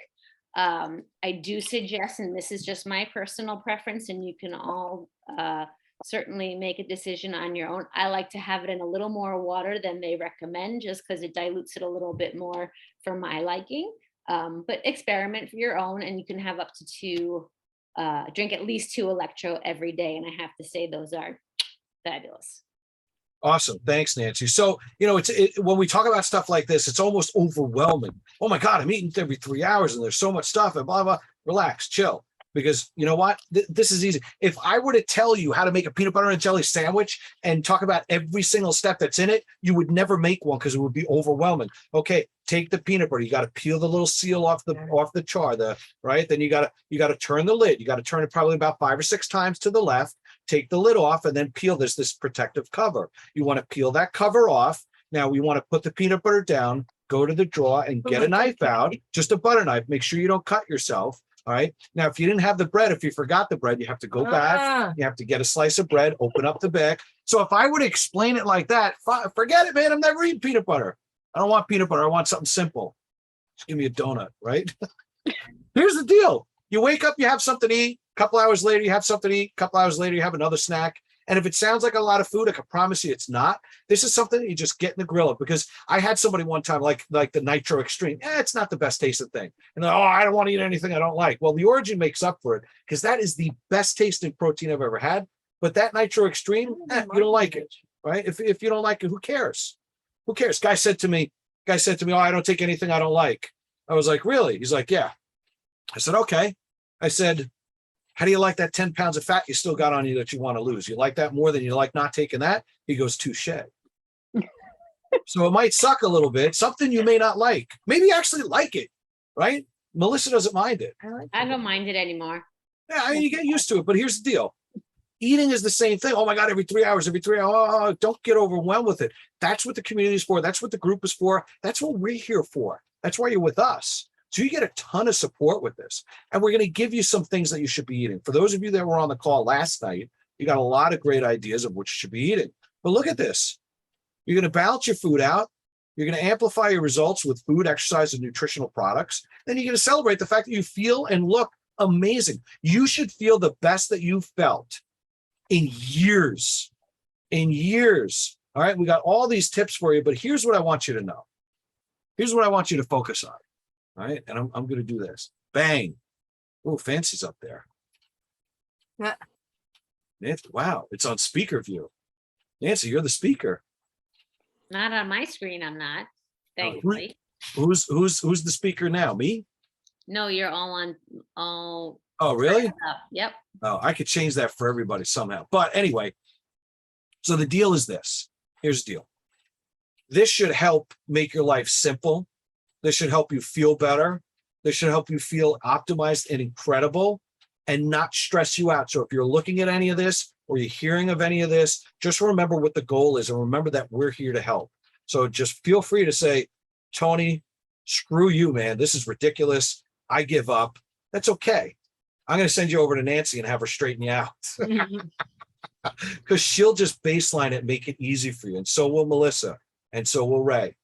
I do suggest, and this is just my personal preference, and you can all certainly make a decision on your own. I like to have it in a little more water than they recommend, just because it dilutes it a little bit more for my liking. But experiment for your own, and you can have up to drink at least 2 electro every day. And I have to say, those are fabulous. Awesome. Thanks, Nancy. So, when we talk about stuff like this, it's almost overwhelming. Oh my God, I'm eating every 3 hours and there's so much stuff and blah, blah. Relax, chill. Because you know what? This is easy. If I were to tell you how to make a peanut butter and jelly sandwich and talk about every single step that's in it, you would never make one because it would be overwhelming. Okay, take the peanut butter. You got to peel the little seal off the char, right? Then you got to turn the lid. You got to turn it probably about 5 or 6 times to the left. Take the lid off and then peel this protective cover. You want to peel that cover off. Now we want to put the peanut butter down, go to the drawer and get a knife out, just a butter knife. Make sure you don't cut yourself. All right. Now, if you didn't have the bread, if you forgot the bread, you have to go back. You have to get a slice of bread, open up the bag. So if I were to explain it like that, forget it, man. I'm never eating peanut butter. I don't want peanut butter. I want something simple. Just give me a donut, right? Here's the deal. You wake up, you have something to eat. A couple hours later, you have something to eat. A couple hours later, you have another snack. And if it sounds like a lot of food, I can promise you it's not. This is something that you just get in the grill. Because I had somebody one time like the Nitro Extreme. It's not the best tasting thing. And I don't want to eat anything I don't like. Well, the Origin makes up for it because that is the best tasting protein I've ever had. But that Nitro Extreme, you don't like it, right? If you don't like it, who cares? Who cares? Guy said to me, oh, I don't take anything I don't like. I was like, really? He's like, yeah. I said, okay. I said, how do you like that 10 pounds of fat you still got on you that you want to lose? You like that more than you like not taking that? He goes, touche. So it might suck a little bit, something you may not like. Maybe you actually like it, right? Melissa doesn't mind it. I don't mind it anymore. Yeah, I mean, you get used to it, but here's the deal. Eating is the same thing. Oh my God, every 3 hours. Oh, don't get overwhelmed with it. That's what the community is for. That's what the group is for. That's what we're here for. That's why you're with us. So you get a ton of support with this. And we're going to give you some things that you should be eating. For those of you that were on the call last night, you got a lot of great ideas of what you should be eating. But look at this. You're going to balance your food out. You're going to amplify your results with food, exercise, and nutritional products. Then you're going to celebrate the fact that you feel and look amazing. You should feel the best that you've felt in years. In years. All right. We got all these tips for you, but here's what I want you to know. Here's what I want you to focus on. All right. And I'm going to do this. Bang. Oh, Fancy's up there. Yeah. Nancy, wow. It's on speaker view. Nancy, you're the speaker. Not on my screen, I'm not. Thankfully. Who's the speaker now? Me? No, you're all on. Oh, really? Yep. Oh, I could change that for everybody somehow. But anyway, so the deal is this. Here's the deal. This should help make your life simple. This should help you feel better. This should help you feel optimized and incredible and not stress you out. So if you're looking at any of this or you're hearing of any of this, just remember what the goal is and remember that we're here to help. So just feel free to say, Tony, screw you, man. This is ridiculous. I give up. That's okay. I'm going to send you over to Nancy and have her straighten you out because she'll just baseline it, make it easy for you. And so will Melissa. And so will Ray.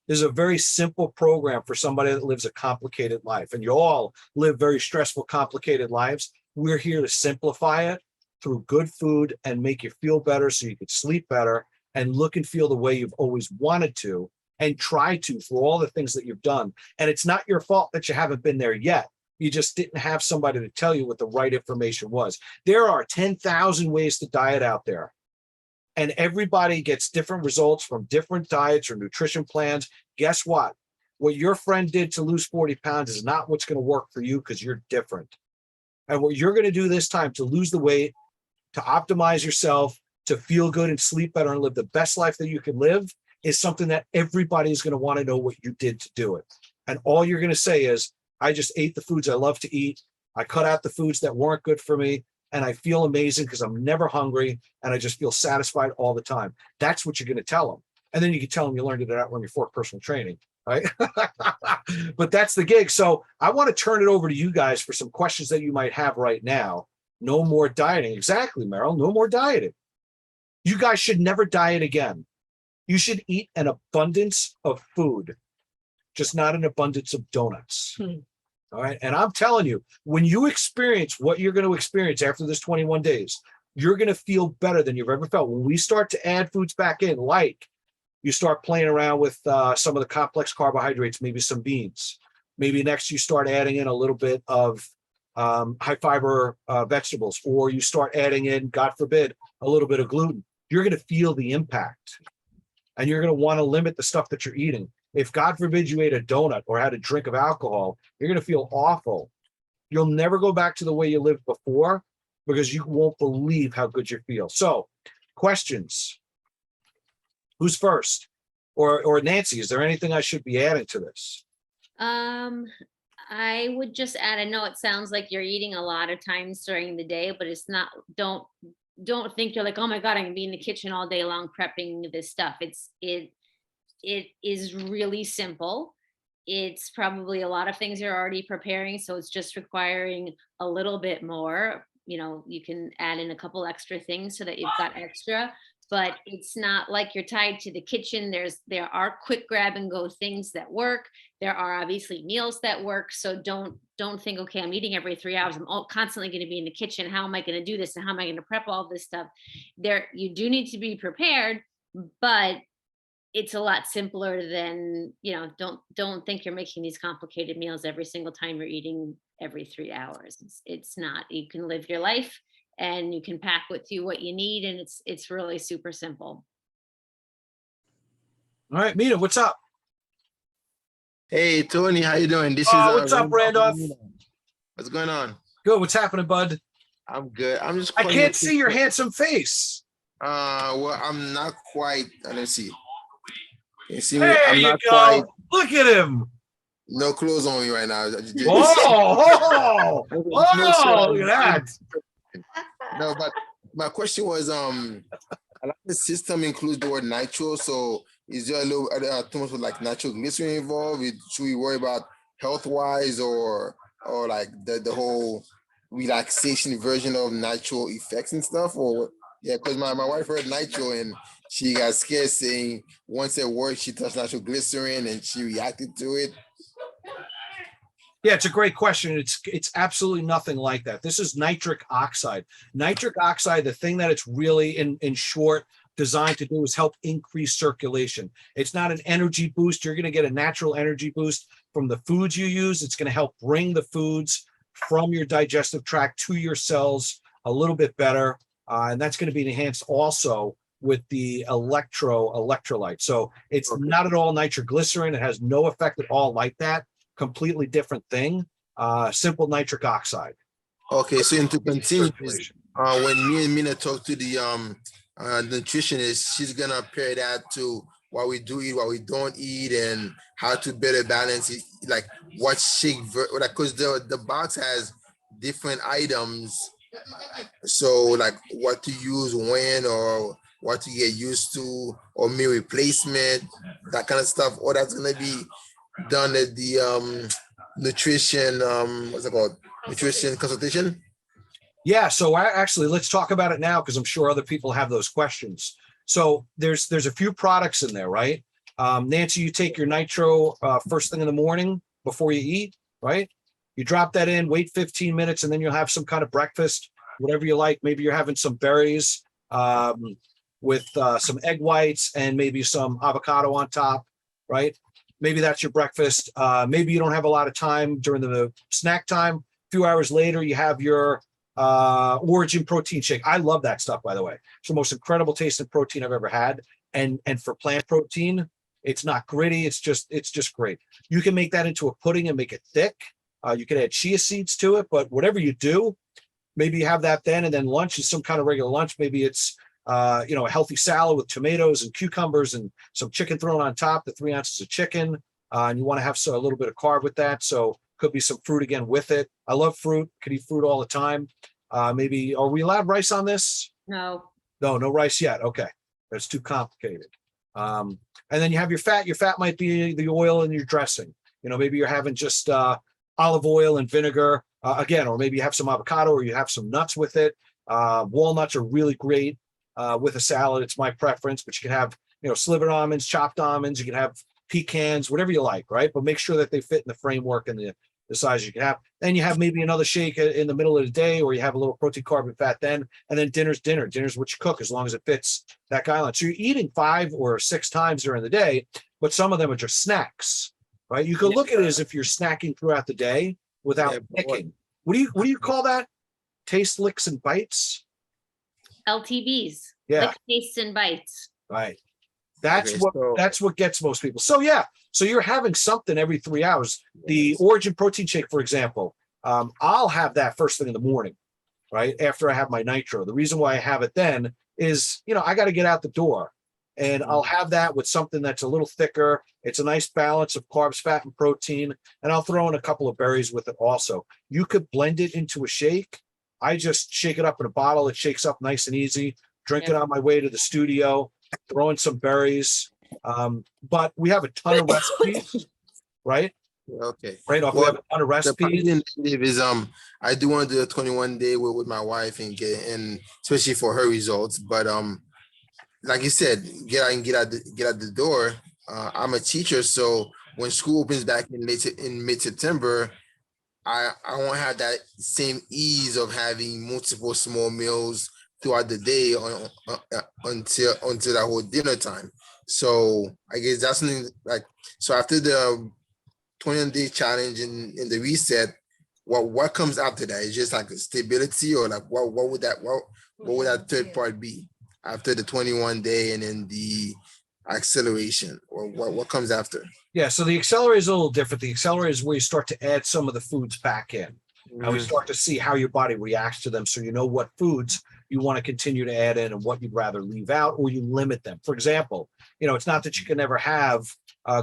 This is a very simple program for somebody that lives a complicated life. And you all live very stressful, complicated lives. We're here to simplify it through good food and make you feel better so you can sleep better and look and feel the way you've always wanted to and try to for all the things that you've done. And it's not your fault that you haven't been there yet. You just didn't have somebody to tell you what the right information was. There are 10,000 ways to diet out there. And everybody gets different results from different diets or nutrition plans. Guess what? What your friend did to lose 40 pounds is not what's going to work for you because you're different. And what you're going to do this time to lose the weight, to optimize yourself, to feel good and sleep better and live the best life that you can live is something that everybody is going to want to know what you did to do it. And all you're going to say is, I just ate the foods I love to eat. I cut out the foods that weren't good for me. And I feel amazing because I'm never hungry and I just feel satisfied all the time. That's what you're going to tell them. And then you can tell them you learned it out when you're for personal training, right? But that's the gig. So I want to turn it over to you guys for some questions that you might have right now. No more dieting. Exactly, Meryl. No more dieting. You guys should never diet again. You should eat an abundance of food, just not an abundance of donuts. All right. And I'm telling you, when you experience what you're going to experience after this 21 days, you're going to feel better than you've ever felt. When we start to add foods back in, like you start playing around with some of the complex carbohydrates, maybe some beans. Maybe next you start adding in a little bit of high fiber vegetables, or you start adding in, God forbid, a little bit of gluten. You're going to feel the impact, and you're going to want to limit the stuff that you're eating. If God forbid you ate a donut or had a drink of alcohol, you're going to feel awful. You'll never go back to the way you lived before because you won't believe how good you feel. So, questions? Who's first? Or Nancy, is there anything I should be adding to this? I would just add, I know it sounds like you're eating a lot of times during the day, but it's not, don't think you're like, oh my God, I'm gonna be in the kitchen all day long prepping this stuff. It is really simple. It's probably a lot of things you're already preparing, so it's just requiring a little bit more. You know, you can add in a couple extra things so that you've got extra, but it's not like you're tied to the kitchen. There are quick grab and go things that work. There are obviously meals that work. So don't think, okay, I'm eating every 3 hours. I'm constantly going to be in the kitchen. How am I going to do this? And how am I going to prep all this stuff? You do need to be prepared, but it's a lot simpler than, don't think you're making these complicated meals every single time you're eating every 3 hours. It's not. You can live your life and you can pack with you what you need, and it's really super simple. All right, Mina, what's up? Hey Tony, how you doing? What's up, Randolph? What's going on? Good. What's happening, bud? I'm good. I'm just. I can't see your handsome face. Well, I'm not quite. Let's see. Can you see me? There I'm you not go. quite. Look at him. No clothes on me right now. Oh, look at that. No, but my question was, a lot of the system includes the word nitro. So is there a little too much with like nitroglycerin involved? Should we worry about health-wise or like the whole relaxation version of nitro effects and stuff? Or yeah, because my wife heard nitro and she got scared, saying once at work she touched nitroglycerin and she reacted to it. Yeah, it's a great question. It's absolutely nothing like that. This is nitric oxide. Nitric oxide, the thing that it's really in short designed to do is help increase circulation. It's not an energy boost. You're going to get a natural energy boost from the foods you use. It's going to help bring the foods from your digestive tract to your cells a little bit better. And that's going to be enhanced also with the electrolyte. So it's not at all nitroglycerin. It has no effect at all like that. Completely different thing. Simple nitric oxide. Okay, so to continue, when me and Mina talk to the nutritionist, she's gonna pair that to what we do eat, what we don't eat, and how to better balance it, like what shake, like, because the box has different items, so like what to use when, or what to get used to, or meal replacement, that kind of stuff. Or that's gonna be done at the nutrition, what's it called? Nutrition consultation? Yeah, so actually, let's talk about it now because I'm sure other people have those questions. So there's a few products in there, right? Nancy, you take your nitro first thing in the morning before you eat, right? You drop that in, wait 15 minutes, and then you'll have some kind of breakfast, whatever you like. Maybe you're having some berries with some egg whites and maybe some avocado on top, right? Maybe that's your breakfast. Maybe you don't have a lot of time during the snack time. A few hours later, you have your Origin protein shake. I love that stuff, by the way. It's the most incredible tasting protein I've ever had. And for plant protein, it's not gritty. It's just great. You can make that into a pudding and make it thick. You can add chia seeds to it, but whatever you do, maybe you have that then, and then lunch is some kind of regular lunch. Maybe it's a healthy salad with tomatoes and cucumbers and some chicken thrown on top, the 3 ounces of chicken. And you want to have a little bit of carb with that. So could be some fruit again with it. I love fruit. Could eat fruit all the time. Maybe, are we allowed rice on this? No. No rice yet. Okay. That's too complicated. And then you have your fat. Your fat might be the oil in your dressing. Maybe you're having just olive oil and vinegar, again, or maybe you have some avocado or you have some nuts with it. Walnuts are really great with a salad. It's my preference, but you can have, slivered almonds, chopped almonds. You can have pecans, whatever you like, right? But make sure that they fit in the framework and the size you can have. Then you have maybe another shake in the middle of the day, or you have a little protein, carb, and fat then, and then dinner's dinner. Dinner's what you cook as long as it fits that guideline. So you're eating 5 or 6 times during the day, but some of them are just snacks, right? You could look at it as if you're snacking throughout the day without picking. What do you call that? Taste, licks, and bites? LTBs. Yeah. Lick, tastes, and bites. Right. That's what gets most people. So yeah, so you're having something every 3 hours. The Origin protein shake, for example, I'll have that first thing in the morning, right? After I have my nitro. The reason why I have it then is, I got to get out the door, and I'll have that with something that's a little thicker. It's a nice balance of carbs, fat, and protein, and I'll throw in a couple of berries with it also. You could blend it into a shake. I just shake it up in a bottle. It shakes up nice and easy. Drink it on my way to the studio. Throw in some berries. But we have a ton of recipes, right? Okay. Right off, we have a ton of recipes. Is I do want to do a 21 day with my wife and especially for her results. But like you said, get out the door. I'm a teacher, so when school opens back in mid-September, I won't have that same ease of having multiple small meals throughout the day until that whole dinner time. So I guess that's something like, so after the 21-day challenge and the reset, what comes after that? It's just like a stability, or like what would that third part be after the 21-day and then the acceleration, or what comes after? Yeah, so the accelerator is a little different. The accelerator is where you start to add some of the foods back in. And we start to see how your body reacts to them, so you know what foods you want to continue to add in and what you'd rather leave out, or you limit them. For example, it's not that you can never have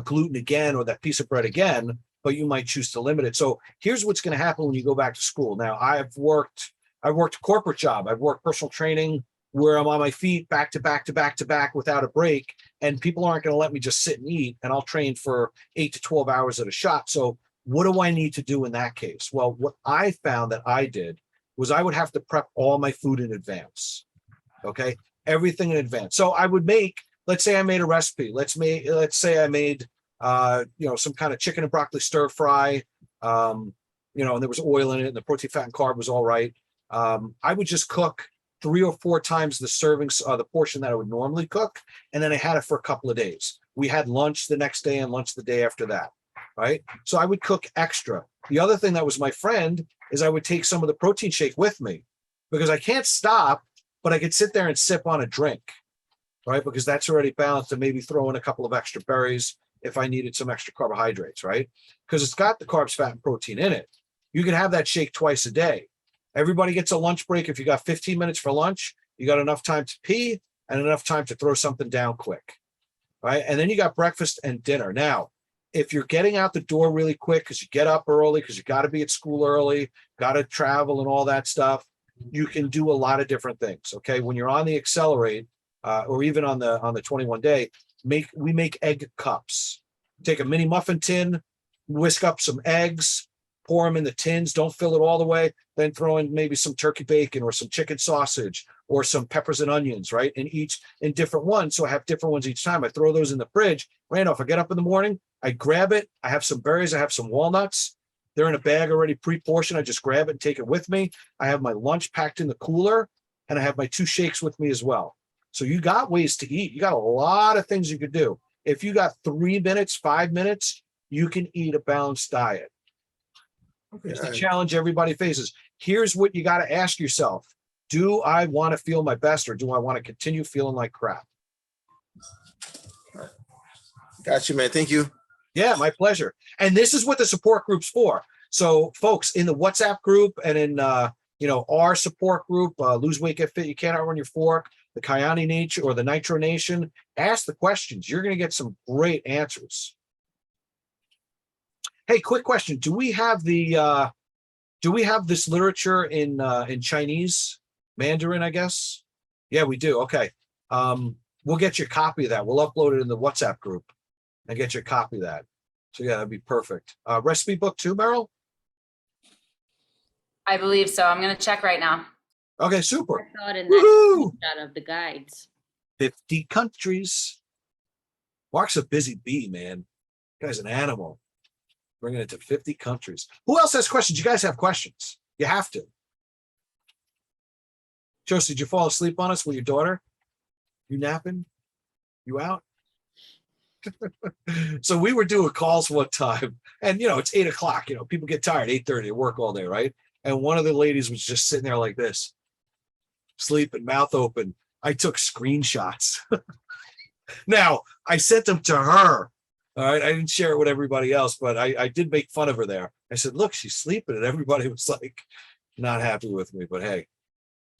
gluten again or that piece of bread again, but you might choose to limit it. So here's what's going to happen when you go back to school. Now, I've worked a corporate job. I've worked personal training where I'm on my feet back to back to back to back without a break, and people aren't going to let me just sit and eat, and I'll train for 8 to 12 hours at a shot. So what do I need to do in that case? Well, what I found that I did was I would have to prep all my food in advance. Okay. Everything in advance. So I would let's say I made a recipe. Let's say I made, some kind of chicken and broccoli stir fry, and there was oil in it and the protein, fat, and carb was all right. I would just cook 3 or 4 times the servings, the portion that I would normally cook. And then I had it for a couple of days. We had lunch the next day and lunch the day after that. Right. So I would cook extra. The other thing that was my friend is I would take some of the protein shake with me, because I can't stop, but I could sit there and sip on a drink, right? Because that's already balanced, and maybe throw in a couple of extra berries if I needed some extra carbohydrates, right? Because it's got the carbs, fat, and protein in it. You can have that shake twice a day. Everybody gets a lunch break. If you got 15 minutes for lunch, you got enough time to pee and enough time to throw something down quick, right? And then you got breakfast and dinner. Now, if you're getting out the door really quick because you get up early, because you got to be at school early, got to travel and all that stuff, you can do a lot of different things. Okay. When you're on the accelerate, or even on the 21-day, we make egg cups. Take a mini muffin tin, whisk up some eggs, pour them in the tins. Don't fill it all the way. Then throw in maybe some turkey bacon or some chicken sausage or some peppers and onions, right? And each in different ones. So I have different ones each time. I throw those in the fridge. Randolph, I get up in the morning, I grab it. I have some berries. I have some walnuts. They're in a bag already pre-portioned. I just grab it and take it with me. I have my lunch packed in the cooler, and I have my 2 shakes with me as well. So you got ways to eat. You got a lot of things you could do. If you got 3 minutes, 5 minutes, you can eat a balanced diet. It's the challenge everybody faces. Here's what you got to ask yourself. Do I want to feel my best, or do I want to continue feeling like crap? Got you, man. Thank you. Yeah, my pleasure. And this is what the support group's for. So folks in the WhatsApp group and in, our support group, Lose Weight, Get Fit, You Can't Outrun Your Fork, the Kyani Nation or the Nitro Nation, ask the questions. You're going to get some great answers. Hey, quick question. Do we have this literature in Chinese, Mandarin, I guess? Yeah, we do. Okay. We'll get you a copy of that. We'll upload it in the WhatsApp group and get you a copy of that. So yeah, that'd be perfect. Recipe book too, Meryl? I believe so. I'm going to check right now. Okay, super. I saw it in Woohoo! that screenshot of the guides. 50 countries. Mark's a busy bee, man. Guy's an animal. Bringing it to 50 countries. Who else has questions? You guys have questions. You have to. Josie, did you fall asleep on us with your daughter? You napping? You out? So we were doing calls one time, and it's 8 o'clock. People get tired, 8:30, they work all day, right? And one of the ladies was just sitting there like this, sleeping, mouth open. I took screenshots. Now, I sent them to her. All right. I didn't share it with everybody else, but I did make fun of her there. I said, look, she's sleeping. And everybody was like, not happy with me. But hey,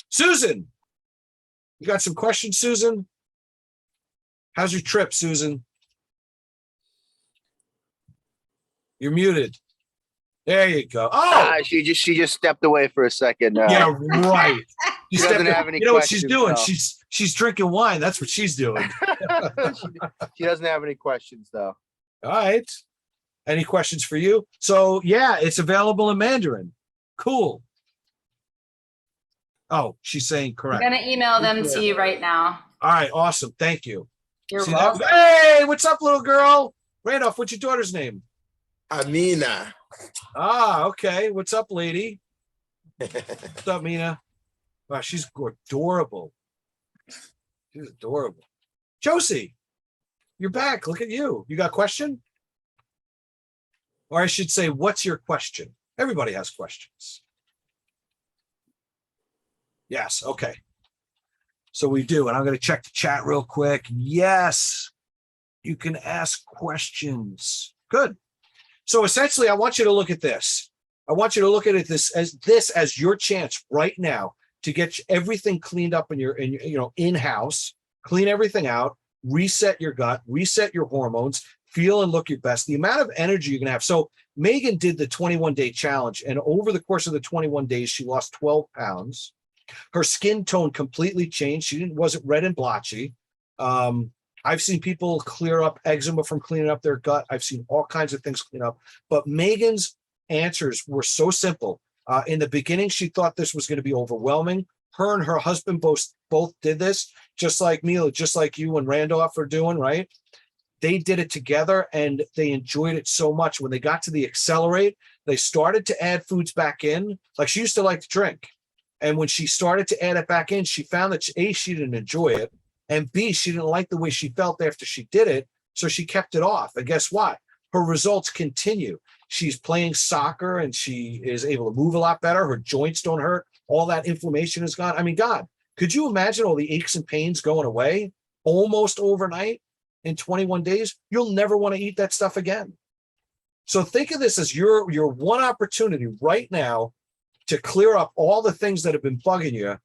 Susan, you got some questions, Susan? How's your trip, Susan? You're muted. There you go. Oh, She just stepped away for a second. yeah, right. She doesn't have any You know what she's questions, doing? though. She's drinking wine. That's what she's doing. She doesn't have any questions though. All right. Any questions for you? So yeah, it's available in Mandarin. Cool. Oh, she's saying I'm correct. going to email them to you right now. All right, awesome. Thank you. You're See that? welcome. Hey, what's up, little girl? Randolph, what's your daughter's name? Amina. Ah, okay. What's up, lady? What's up, Mina? Wow, she's adorable. She's adorable. Josie, you're back. Look at you. You got a question? Or I should say, what's your question? Everybody has questions. Yes, okay. So we do, and I'm going to check the chat real quick. Yes, you can ask questions. Good. So essentially, I want you to look at this. I want you to look at it this as your chance right now to get everything cleaned up in your in-house, clean everything out, reset your gut, reset your hormones, feel and look your best. The amount of energy you're going to have. So Megan did the 21-day challenge, and over the course of the 21 days, she lost 12 pounds. Her skin tone completely changed. She wasn't red and blotchy. I've seen people clear up eczema from cleaning up their gut. I've seen all kinds of things clean up. But Megan's answers were so simple. In the beginning, she thought this was going to be overwhelming. Her and her husband both did this, just like Mila, just like you and Randolph are doing, right? They did it together and they enjoyed it so much. When they got to the Accelerate, they started to add foods back in. Like she used to like to drink. And when she started to add it back in, she found that A, she didn't enjoy it. And B, she didn't like the way she felt after she did it. So she kept it off. And guess what? Her results continue. She's playing soccer and she is able to move a lot better. Her joints don't hurt. All that inflammation is gone. I mean, God, could you imagine all the aches and pains going away almost overnight in 21 days? You'll never want to eat that stuff again. So think of this as your one opportunity right now to clear up all the things that have been bugging you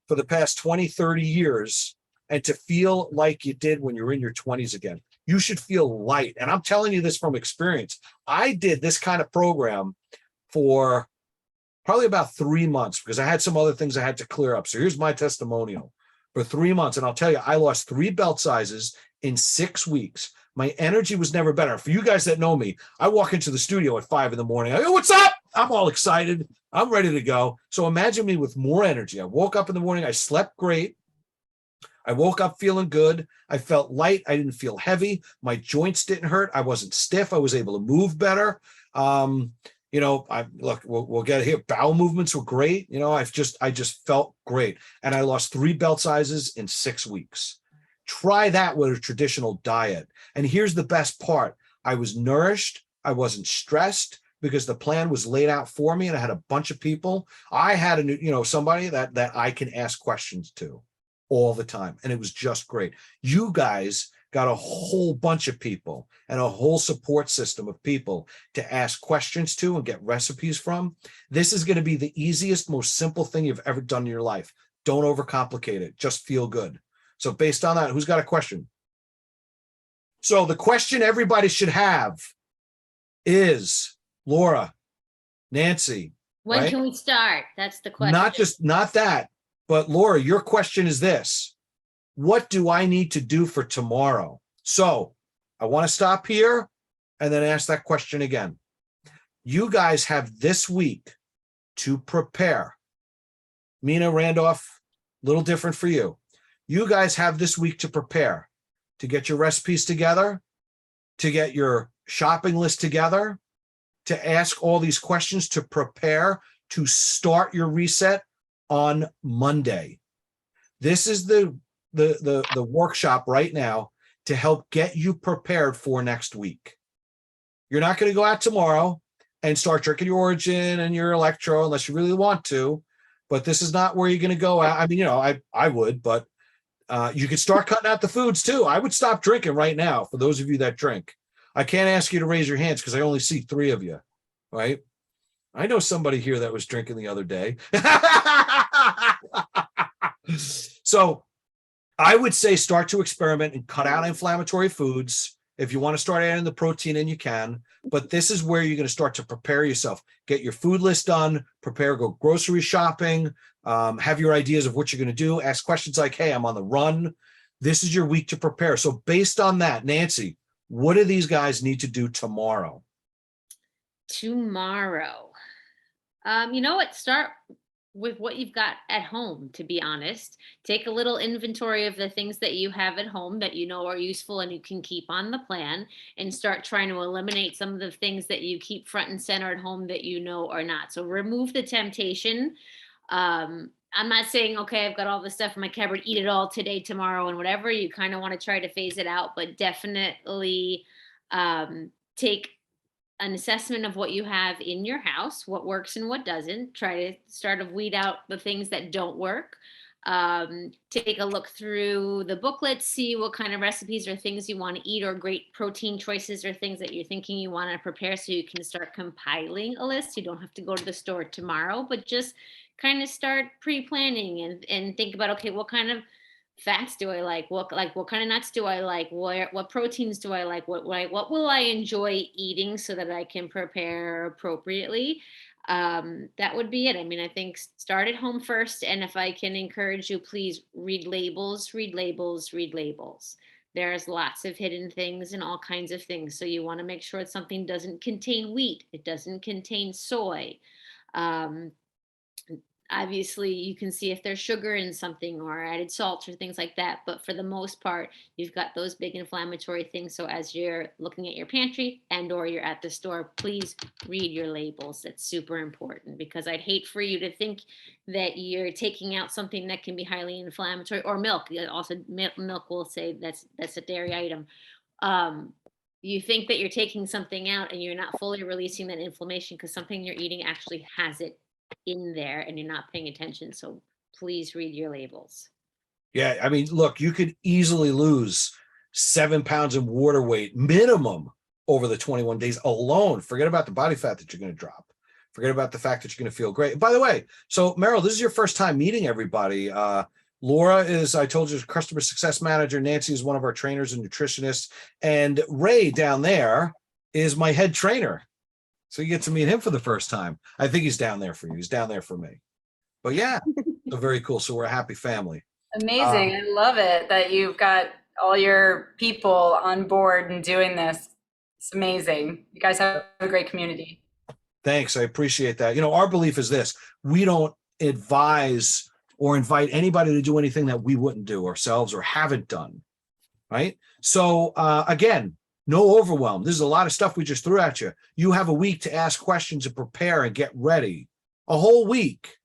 for the past 20, 30 years and to feel like you did when you were in your 20s again. You should feel light. And I'm telling you this from experience. I did this kind of program for probably about 3 months because I had some other things I had to clear up. So here's my testimonial for 3 months. And I'll tell you, I lost 3 belt sizes in 6 weeks. My energy was never better. For you guys that know me, I walk into the studio at 5 a.m. I go, what's up? I'm all excited. I'm ready to go. So imagine me with more energy. I woke up in the morning. I slept great. I woke up feeling good. I felt light. I didn't feel heavy. My joints didn't hurt. I wasn't stiff. I was able to move better. We'll get here. Bowel movements were great. I just felt great. And I lost 3 belt sizes in 6 weeks. Try that with a traditional diet. And here's the best part. I was nourished. I wasn't stressed because the plan was laid out for me and I had a bunch of people. I had somebody that I can ask questions to all the time. And it was just great. You guys got a whole bunch of people and a whole support system of people to ask questions to and get recipes from. This is going to be the easiest, most simple thing you've ever done in your life. Don't overcomplicate it. Just feel good. So based on that, who's got a question? So the question everybody should have is, Laura, Nancy. When right? can we start? That's the question. Not that, but Laura, your question is this. What do I need to do for tomorrow? So I want to stop here and then ask that question again. You guys have this week to prepare. Mina, Randolph, little different for you. You guys have this week to prepare, to get your recipes together, to get your shopping list together, to ask all these questions, to prepare, to start your reset on Monday. This is the workshop right now to help get you prepared for next week. You're not going to go out tomorrow and start drinking your Origin and your Electro unless you really want to, but this is not where you're going to go out. I mean, I would, but you could start cutting out the foods too. I would stop drinking right now for those of you that drink. I can't ask you to raise your hands because I only see 3 of you, right? I know somebody here that was drinking the other day. So I would say start to experiment and cut out inflammatory foods. If you want to start adding the protein in, you can. But this is where you're going to start to prepare yourself. Get your food list done, prepare, go grocery shopping, have your ideas of what you're going to do. Ask questions like, hey, I'm on the run. This is your week to prepare. So based on that, Nancy, what do these guys need to do tomorrow? Tomorrow. You know what? Start with what you've got at home, to be honest. Take a little inventory of the things that you have at home that you know are useful and you can keep on the plan, and start trying to eliminate some of the things that you keep front and center at home that you know are not. So remove the temptation. I'm not saying, okay, I've got all this stuff in my cupboard, eat it all today, tomorrow, and whatever. You kind of want to try to phase it out, but definitely take an assessment of what you have in your house, what works and what doesn't. Try to start to weed out the things that don't work. Take a look through the booklet, see what kind of recipes or things you want to eat, or great protein choices or things that you're thinking you want to prepare, so you can start compiling a list. You don't have to go to the store tomorrow, but just kind of start pre-planning and think about, okay, what kind of fats do I like? What kind of nuts do I like? What proteins do I like? What will I enjoy eating so that I can prepare appropriately? That would be it. I mean, I think start at home first. And if I can encourage you, please read labels, read labels, read labels. There's lots of hidden things and all kinds of things. So you want to make sure that something doesn't contain wheat. It doesn't contain soy. Obviously, you can see if there's sugar in something or added salts or things like that. But for the most part, you've got those big inflammatory things. So as you're looking at your pantry and or you're at the store, please read your labels. That's super important, because I'd hate for you to think that you're taking out something that can be highly inflammatory, or milk. Also, milk will say that's a dairy item. You think that you're taking something out and you're not fully releasing that inflammation because something you're eating actually has it in there and you're not paying attention. So please read your labels. Yeah, I mean, look, you could easily lose 7 pounds of water weight minimum over the 21 days alone. Forget about the body fat that you're going to drop. Forget about the fact that you're going to feel great. By the way, so Meryl, this is your first time meeting everybody. Laura is, I told you, customer success manager. Nancy is one of our trainers and nutritionists. And Ray down there is my head trainer. So you get to meet him for the first time. I think he's down there for you. He's down there for me. But yeah, so very cool. So we're a happy family. Amazing. I love it that you've got all your people on board and doing this. It's amazing. You guys have a great community. Thanks. I appreciate that. You know, our belief is this: we don't advise or invite anybody to do anything that we wouldn't do ourselves or haven't done. Right. So again, no overwhelm. This is a lot of stuff we just threw at you. You have a week to ask questions and prepare and get ready. A whole week.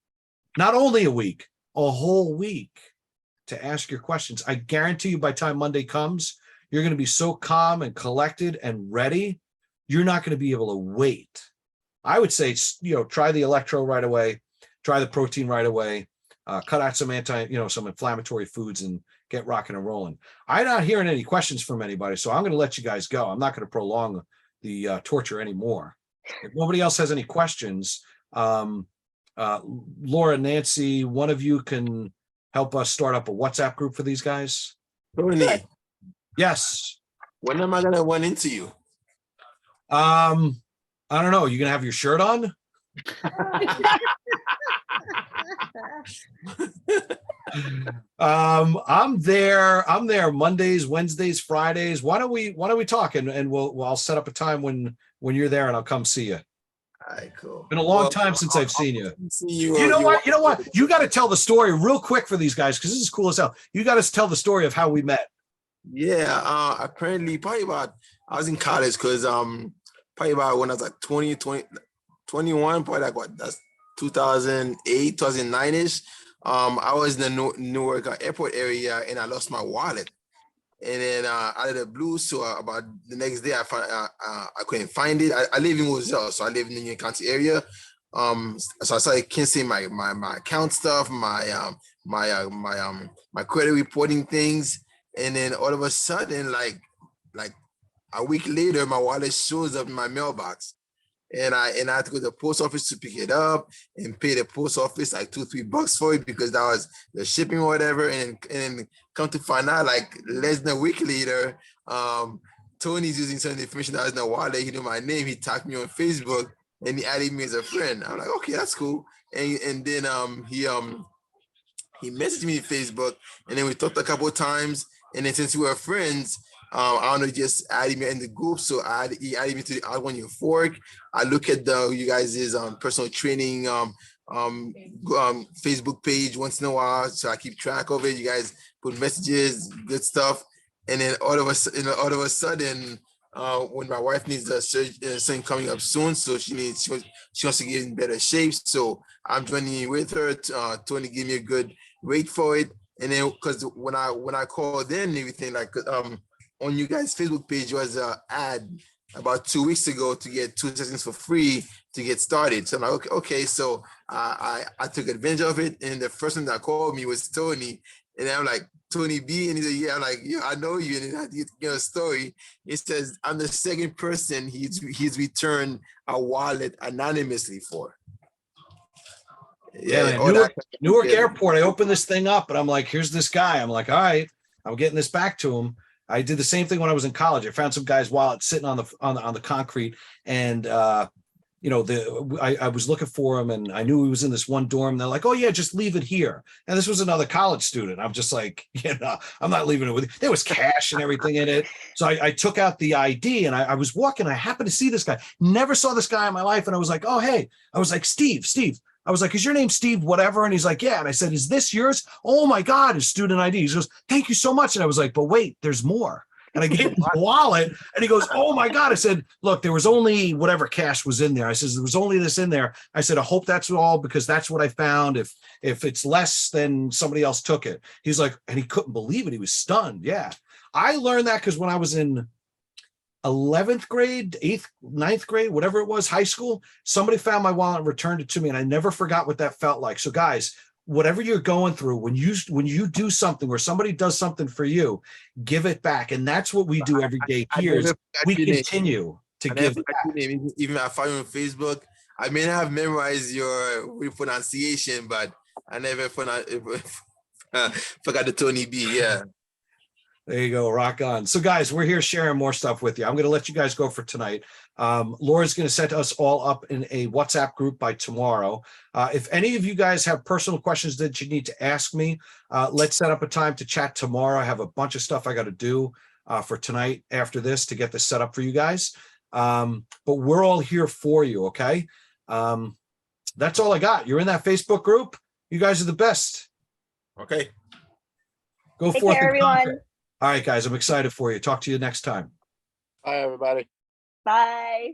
Not only a week, a whole week to ask your questions. I guarantee you by the time Monday comes, you're going to be so calm and collected and ready, you're not going to be able to wait. I would say, try the electro right away, try the protein right away, cut out some some inflammatory foods and get rocking and rolling. I'm not hearing any questions from anybody, so I'm going to let you guys go. I'm not going to prolong the torture anymore. If nobody else has any questions, Laura, Nancy, one of you can help us start up a WhatsApp group for these guys. Tony, Yes. when am I gonna run into you? I don't know. You gonna have your shirt on? I'm there Mondays, Wednesdays, Fridays. Why don't we talk and I'll set up a time when you're there and I'll come see you. All right, cool. Been a long Well, time since I've seen you. see You know what? You know what? You got to tell the story real quick for these guys because this is cool as hell. You got to tell the story of how we met. Yeah, apparently probably about I was in college because probably about when I was like 21, probably like what that's 2008, 2009-ish. I was in the Newark airport area and I lost my wallet. And then out of the blue, so about the next day, I found I couldn't find it. I live in Westfield, so I live in the Union County area. So I started canceling my account stuff, my credit reporting things, and then all of a sudden, like a week later, my wallet shows up in my mailbox. And I had to go to the post office to pick it up and pay the post office like $2-3 for it because that was the shipping or whatever. And then come to find out, like less than a week later, Tony's using some information that was in the wallet. He knew my name. He tagged me on Facebook and he added me as a friend. I'm like, okay, that's cool. And then he messaged me on Facebook, and then we talked a couple of times. And then since we were friends, I don't know, he just added me in the group. So he added me to the Out on Your Fork. I look at you guys' personal training Facebook page once in a while, so I keep track of it. You guys put messages, good stuff, and then all of a sudden, when my wife needs a surgery coming up soon, so she wants to get in better shape. So I'm joining with her. Tony gave me a good rate for it, and then because when I called in and everything, like on you guys' Facebook page was an ad about 2 weeks ago to get 2 sessions for free to get started. So I'm like, okay. So I took advantage of it. And the first one that called me was Tony. And I'm like, Tony B. And he said, yeah, I'm like, yeah, I know you. And then I get a story. It says, I'm the second person he's returned a wallet anonymously for. Yeah, man. Newark Airport. I opened this thing up and I'm like, here's this guy. I'm like, all right, I'm getting this back to him. I did the same thing when I was in college. I found some guy's wallet sitting on the concrete, and I was looking for him, and I knew he was in this one dorm. They're like, "Oh yeah, just leave it here." And this was another college student. I'm just like, I'm not leaving it with you. There was cash and everything in it. So I took out the ID, and I was walking. I happened to see this guy. Never saw this guy in my life, and I was like, "Oh hey," I was like, Steve. I was like, is your name Steve whatever? And he's like, yeah. And I said, is this yours? Oh my God, his student ID. He goes, thank you so much. And I was like, but wait, there's more. And I gave him the wallet and he goes, oh my God. I said, look, there was only whatever cash was in there. I said, there was only this in there. I said, I hope that's all because that's what I found. If it's less, then somebody else took it. He's like, and he couldn't believe it. He was stunned. Yeah. I learned that because when I was in 11th grade, 8th, 9th grade, whatever it was, high school, somebody found my wallet and returned it to me. And I never forgot what that felt like. So guys, whatever you're going through, when you do something or somebody does something for you, give it back. And that's what we do every day here. We continue to give back. Even if I follow you on Facebook, I may not have memorized your pronunciation, but I never forgot the Tony B. Yeah. There you go. Rock on. So guys, we're here sharing more stuff with you. I'm going to let you guys go for tonight. Laura's going to set us all up in a WhatsApp group by tomorrow. If any of you guys have personal questions that you need to ask me, let's set up a time to chat tomorrow. I have a bunch of stuff I got to do for tonight after this to get this set up for you guys. But we're all here for you. Okay. That's all I got. You're in that Facebook group. You guys are the best. Okay. Go Take forth care, and conquer. everyone. All right, guys, I'm excited for you. Talk to you next time. Bye, everybody. Bye.